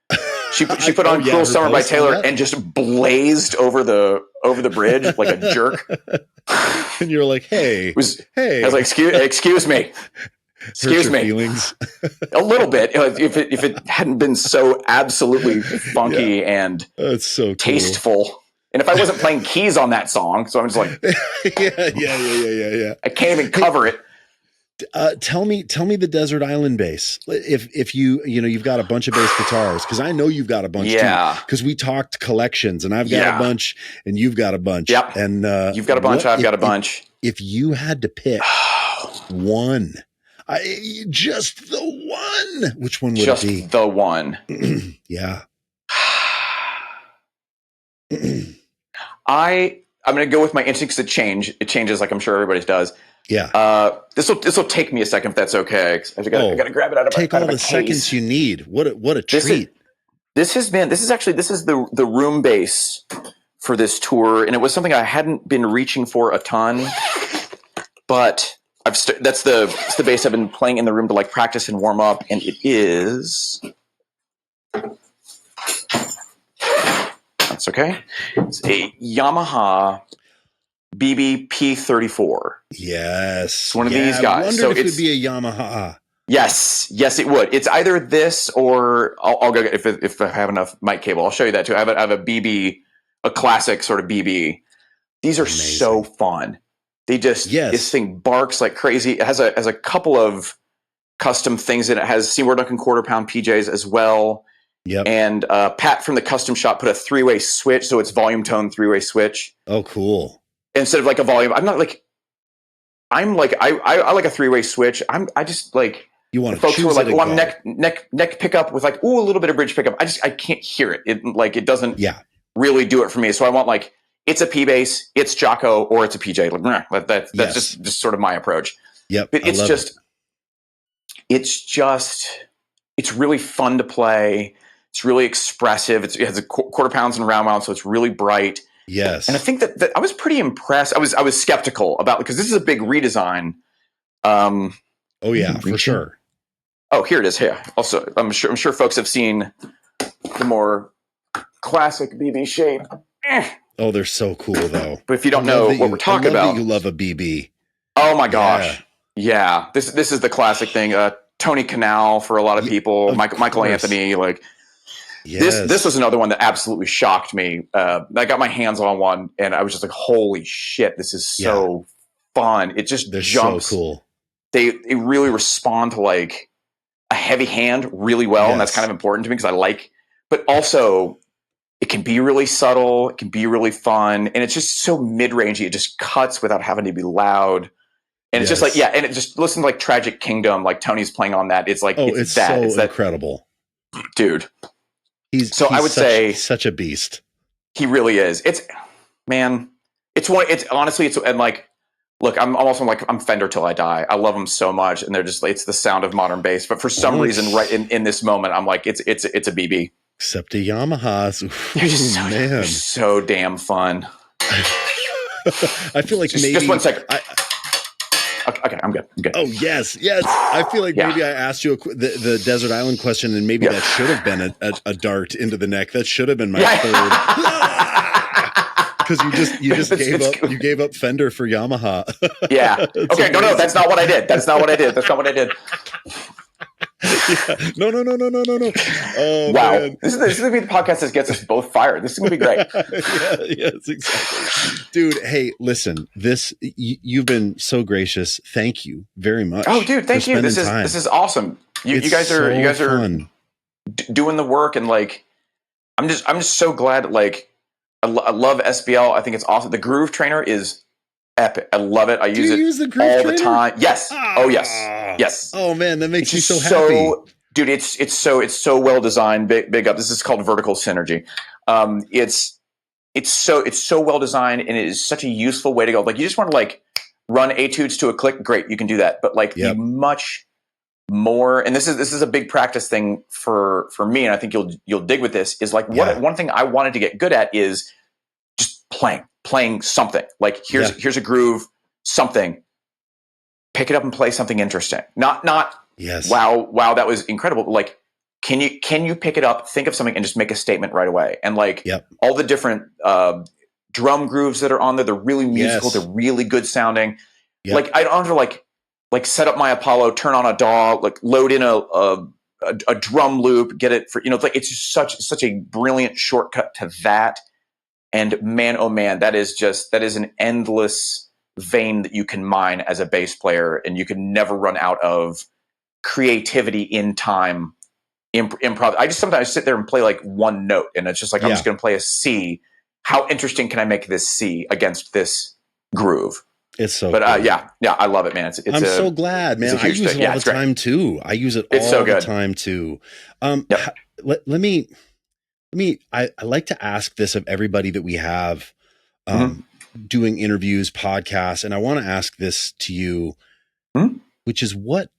She put on Cruel Summer by Taylor and just blazed over the bridge like a jerk. And you're like, hey. I was like, excuse me. Excuse me. Feelings? A little bit. If it hadn't been so absolutely funky and that's so cool. Tasteful. And if I wasn't playing keys on that song, so I'm just like, yeah. I can't even cover it. Tell me the Desert Island bass. If you've got a bunch of bass guitars, because I know you've got a bunch too. Because we talked collections, and I've got a bunch, and you've got a bunch. Yep. And you've got a bunch. I've got a bunch. If you had to pick one, just the one, which one would it be? Just the one. Yeah. I'm going to go with my instincts that change. It changes, like I'm sure everybody's does. Yeah. This will take me a second if that's okay. I got to grab it out of take all the seconds you need. What a treat. This is the room bass for this tour, and it was something I hadn't been reaching for a ton, but that's the bass I've been playing in the room to like practice and warm up, and it is. That's okay. It's a Yamaha BB-P34. Yes. It's one of these guys. I wondered if it would be a Yamaha. Yes, it would. It's either this or I'll go if I have enough mic cable. I'll show you that too. I have a BB, a classic sort of BB. These are amazing. So fun. They just this thing barks like crazy. It has a couple of custom things in it. It has Seymour Duncan quarter-pound PJs as well. Yep. And Pat from the custom shop put a 3-way switch, so it's volume tone 3-way switch. Oh, cool. Instead of like a volume, I like a 3-way switch. I just like you want folks who are like, I'm neck pickup with like, a little bit of bridge pickup. I can't hear it. It doesn't really do it for me. So I want like it's a P bass, it's Jocko, or it's a PJ. Like that's just sort of my approach. Yep. But it's really fun to play. It's really expressive. It has a quarter pounds and round wound, so it's really bright. Yes. And I think that I was pretty impressed. I was skeptical about because this is a big redesign. Oh yeah, for sure. Oh, here it is. Here. Also, I'm sure folks have seen the more classic BB shape. Oh, they're so cool though. But if you don't know what we're talking about, you love a BB. Oh my gosh. Yeah. This is the classic thing. Tony Canal for a lot of people. Michael Anthony, like. Yes. This was another one that absolutely shocked me. I got my hands on one, and I was just like, "Holy shit! This is so fun!" It just jumps. So cool. They really respond to like a heavy hand really well, and that's kind of important to me because I like. But also, it can be really subtle. It can be really fun, and it's just so mid-rangey. It just cuts without having to be loud. And it's just like and it just listen to like Tragic Kingdom, like Tony's playing on that. It's like it's so incredible, dude. I would say such a beast. He really is. And like, look, I'm also like, I'm Fender till I die. I love them so much. And it's the sound of modern bass. But for some reason, right in this moment, I'm like, it's a BB. Except a Yamahas. They're so damn fun. I feel like just 1 second. Okay, I'm good. Oh, yes. I feel like maybe I asked you the Desert Island question, and maybe that should have been a dart into the neck. That should have been my third. Because you gave up Fender for Yamaha. Yeah. Okay. No. That's not what I did. No. Oh, wow. Man. This is going to be the podcast that gets us both fired. This is going to be great. Yes, exactly. Dude, hey, listen, you've been so gracious. Thank you very much. Oh, dude, thank you. This is awesome. You guys are doing the work, and like, I'm just so glad. Like, I love SBL. I think it's awesome. The Groove Trainer is epic. I love it. I use it all the time. Yes. Oh, yes. Oh man, that makes me so happy. Dude, it's so well designed. Big up. This is called Vertical Synergy. It's so well designed, and it is such a useful way to go. Like, you just want to like run etudes to a click. Great, you can do that. But like the much more, and this is a big practice thing for me, and I think you'll dig with this. Is like one thing I wanted to get good at is just playing something. Like here's a groove, something. Pick it up and play something interesting. Not yes. Wow, that was incredible. But like, can you pick it up, think of something, and just make a statement right away? And like all the different drum grooves that are on there, they're really musical, they're really good sounding. Yep. Like I don't have to like set up my Apollo, turn on a DAW, like load in a drum loop, get it for like it's just such a brilliant shortcut to that. And man, oh man, that is an endless vein that you can mine as a bass player, and you can never run out of creativity in time. Improv. I just sometimes sit there and play like one note, and it's just like I'm just going to play a C. How interesting can I make this C against this groove? It's so but cool. I love it, man. I'm so glad, man. I use it all the time too. I use it all the time too. Let me I like to ask this of everybody that we have doing interviews, podcasts, and I want to ask this to you, which is, what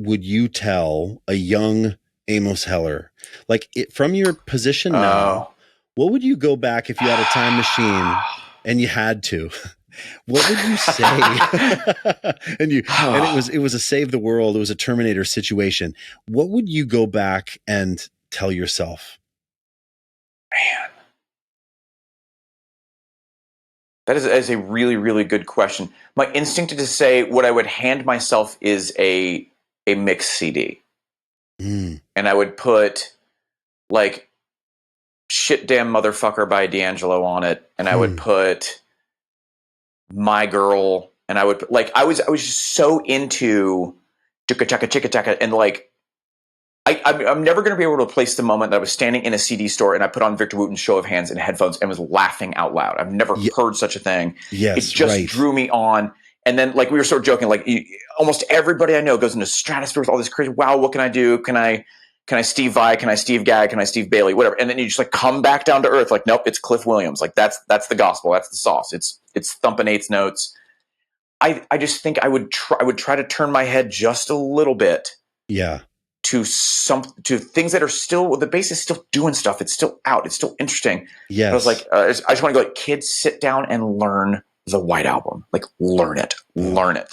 would you tell a young Amos Heller, like from your position now? What would you go back if you had a time machine and you had to? What would you say? and it was a save the world. It was a Terminator situation. What would you go back and tell yourself? Man, that is a really, really good question. My instinct is to say what I would hand myself is a mix CD. And I would put like Shit Damn Motherfucker by D'Angelo on it. And I would put My Girl. And I would I was just so into Chicka Chaka Chicka Chaka. And like, I'm never going to be able to place the moment that I was standing in a CD store and I put on Victor Wooten's Show of Hands in headphones and was laughing out loud. I've never heard such a thing. Yes, it just drew me on. And then, like, we were sort of joking, like, almost everybody I know goes into stratosphere with all this crazy, wow, what can I do? Can I Steve Vai? Can I Steve Gag? Can I Steve Bailey? Whatever. And then you just like come back down to earth. Like, nope, it's Cliff Williams. Like that's the gospel. That's the sauce. It's thumping eights notes. I just think I would try to turn my head just a little bit. Yeah. To things that are still, the bass is still doing stuff. It's still out. It's still interesting. Yes. I was like, I just want to go like, kids, sit down and learn the White Album. Like, learn it.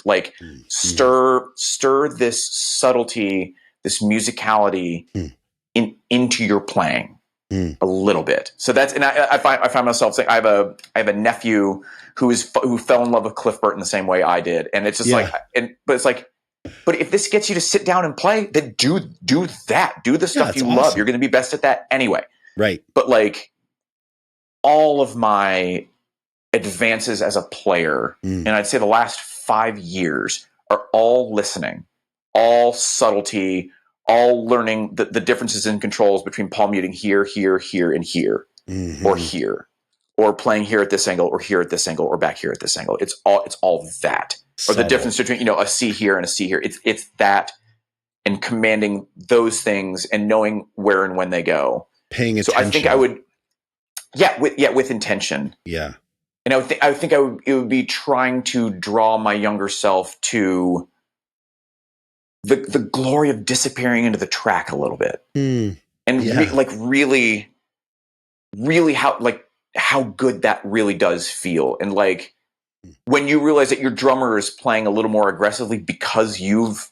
Like, stir this subtlety, this musicality into your playing a little bit. So that's, and I find myself saying, I have a nephew who fell in love with Cliff Burton the same way I did, and it's just but it's like. But if this gets you to sit down and play, then do that. Do the stuff you love. You're going to be best at that anyway. Right. But like all of my advances as a player, and I'd say the last 5 years, are all listening, all subtlety, all learning the differences in controls between palm muting here, here, here, and here, or here, or playing here at this angle, or here at this angle, or back here at this angle. It's all that. Or the difference between, a C here and a C here. It's that, and commanding those things and knowing where and when they go. Paying attention. So I think I would, with intention. Yeah. And I think it would be trying to draw my younger self to the glory of disappearing into the track a little bit. And really how good that really does feel. And like, when you realize that your drummer is playing a little more aggressively because you've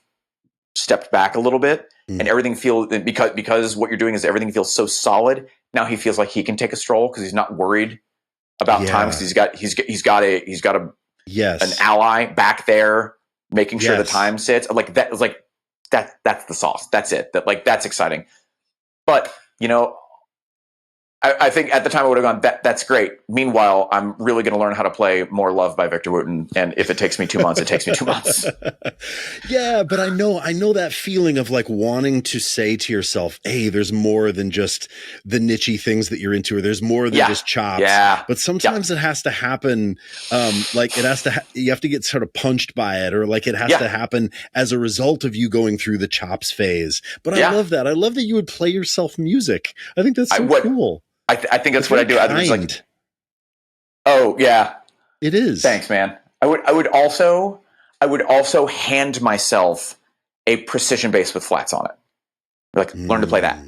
stepped back a little bit, and everything feels, because what you're doing is everything feels so solid. Now he feels like he can take a stroll because he's not worried about time, because he's got an ally back there making sure the time sits. Like that is like that's the sauce. That's it. That's exciting. But I think at the time I would have gone, that's great. Meanwhile, I'm really going to learn how to play More Love by Victor Wooten. And if it takes me 2 months, it takes me 2 months. Yeah, but I know that feeling of like wanting to say to yourself, hey, there's more than just the niche-y things that you're into, or there's more than just chops. Yeah. But sometimes it has to happen. Like it has to, you have to get sort of punched by it, or like it has to happen as a result of you going through the chops phase. But I love that. I love that you would play yourself music. I think that's so cool. I think that's what I do. I was like, oh yeah, it is. Thanks, man. I would also hand myself a precision bass with flats on it. Like, learn to play that.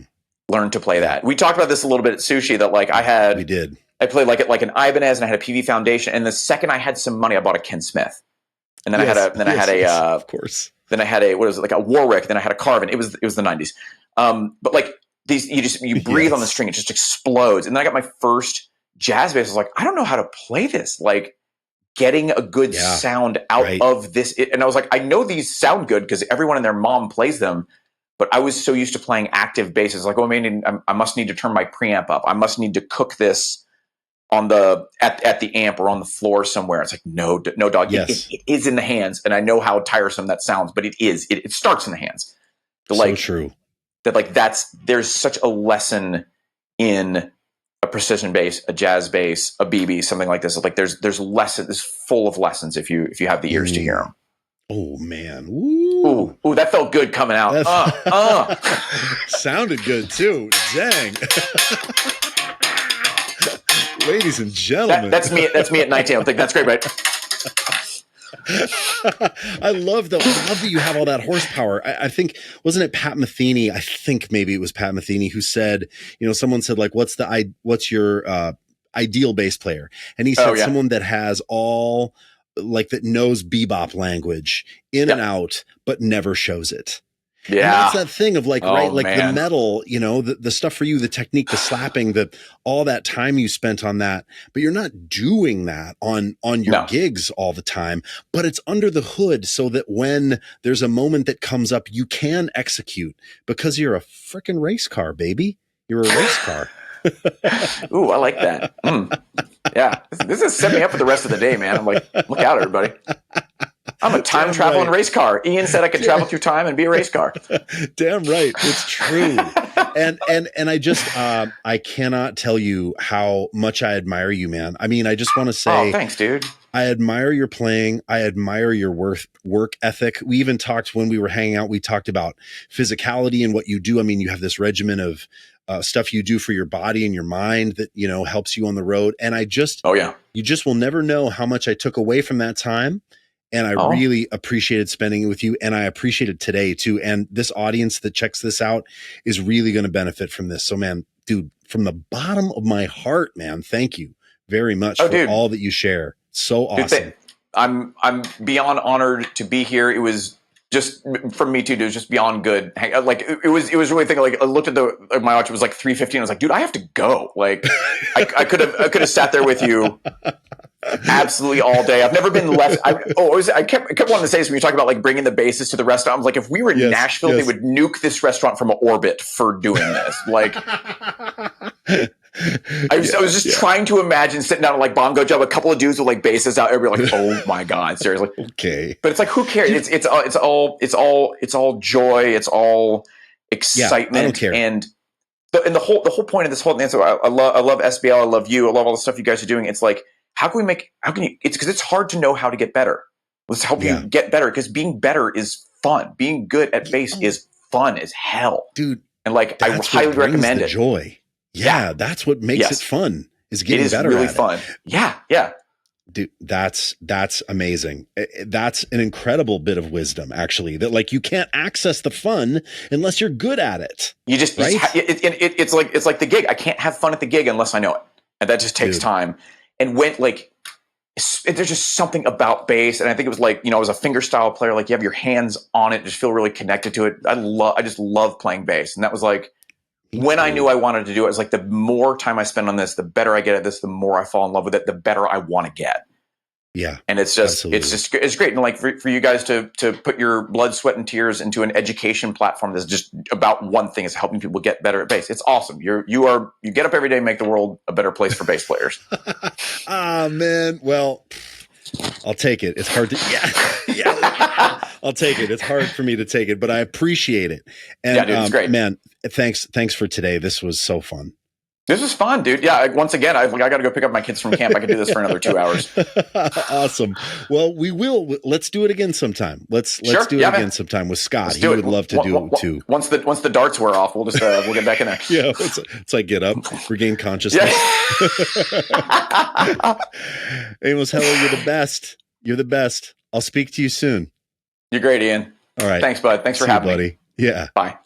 Learn to play that. We talked about this a little bit at Sushi, that like we did I played like an Ibanez, and I had a PV Foundation. And the second I had some money, I bought a Ken Smith. And then I had of course. Then I had what is it, like a Warwick. Then I had a Carvin. It was the 90s. But like these, you breathe on the string, it just explodes. And then I got my first jazz bass. I was like, I don't know how to play this. Like getting a good sound out of this. And I was like, I know these sound good because everyone and their mom plays them. But I was so used to playing active basses. Like, I must need to turn my preamp up. I must need to cook this on at the amp or on the floor somewhere. It's like, no dog. Yes. It is in the hands, and I know how tiresome that sounds, but it is. It starts in the hands. So true. That like there's such a lesson in a precision bass, a jazz bass, a BB, something like this. Like there's lessons. It's full of lessons if you have the ears to hear them. Oh man! Ooh, that felt good coming out. Sounded good too. Dang. Ladies and gentlemen, that's me at 19. I think that's great, right? I love that you have all that horsepower. I think, wasn't it Pat Metheny? I think maybe it was Pat Metheny who said, someone said like, what's your ideal bass player? And he said someone that has all like that knows bebop language in and out, but never shows it. Yeah. And that's that thing of like, the metal, the stuff for you, the technique, the slapping, all that time you spent on that, but you're not doing that on your gigs all the time, but it's under the hood so that when there's a moment that comes up, you can execute because you're a freaking race car, baby. You're a race car. Ooh, I like that. Yeah. This is setting me up for the rest of the day, man. I'm like, look out, everybody. I'm a time traveling race car. Ian said I could travel through time and be a race car. Damn right. It's true. And I just, I cannot tell you how much I admire you, man. I mean, I just want to say, thanks, dude. I admire your playing. I admire your work ethic. We even talked when we were hanging out, we talked about physicality and what you do. I mean, you have this regimen of stuff you do for your body and your mind that, helps you on the road. And I just, you just will never know how much I took away from that time. And I really appreciated spending it with you. And I appreciated today too. And this audience that checks this out is really going to benefit from this. So man, dude, from the bottom of my heart, man, thank you very much for all that you share. So awesome. Dude, I'm beyond honored to be here. It was just from me too, dude. It was just beyond good. Like it was really thinking. Like I looked at my watch. It was like 3:15. I was like, dude, I have to go. Like I could have sat there with you absolutely all day. I've never been less. I kept wanting to say this when you talk about like bringing the bassist to the restaurant. I was like, if we were in Nashville, they would nuke this restaurant from orbit for doing this. Like, I was just trying to imagine sitting down at like Bongo Joe, a couple of dudes with like basses out there, be like, oh my god, seriously. Okay, but it's like, who cares? It's all joy. It's all excitement. I don't care. And the whole point of this whole thing. So I love SBL. I love you. I love all the stuff you guys are doing. It's like, it's because it's hard to know how to get better. Let's help you get better, because being better is fun. Being good at bass is fun as hell. Dude. And like, I highly recommend it. Joy. Yeah. That's what makes it fun, is getting better at it. It is really fun. Yeah. Yeah. Dude, that's amazing. That's an incredible bit of wisdom, actually, that like you can't access the fun unless you're good at it. You just, right? It's like the gig. I can't have fun at the gig unless I know it. And that just takes time. And when there's just something about bass, and I think it was like, as a fingerstyle player, like you have your hands on it, just feel really connected to it. I just love playing bass, and that was like when I knew I wanted to do it. It was like the more time I spend on this, the better I get at this, the more I fall in love with it, the better I want to get. Yeah, and it's great, and like for you guys to put your blood, sweat, and tears into an education platform that's just about one thing, is helping people get better at bass. It's awesome. You get up every day and make the world a better place for bass players. Man, well, I'll take it. It's hard to I'll take it. It's hard for me to take it, but I appreciate it. And dude, it's great, man. Thanks for today. This was so fun. This is fun, dude. Yeah. Once again, I got to go pick up my kids from camp. I can do this for another 2 hours. Awesome. Well, we will. Let's do it again sometime. Let's do it again sometime with Scott. He would love to do it too. Once the darts wear off, we'll just we'll get back in there. Yeah. It's like get up, regain consciousness. Amos Heller, you're the best. You're the best. I'll speak to you soon. You're great, Ian. All right. Thanks, bud. Thanks for having me, buddy. Yeah. Bye.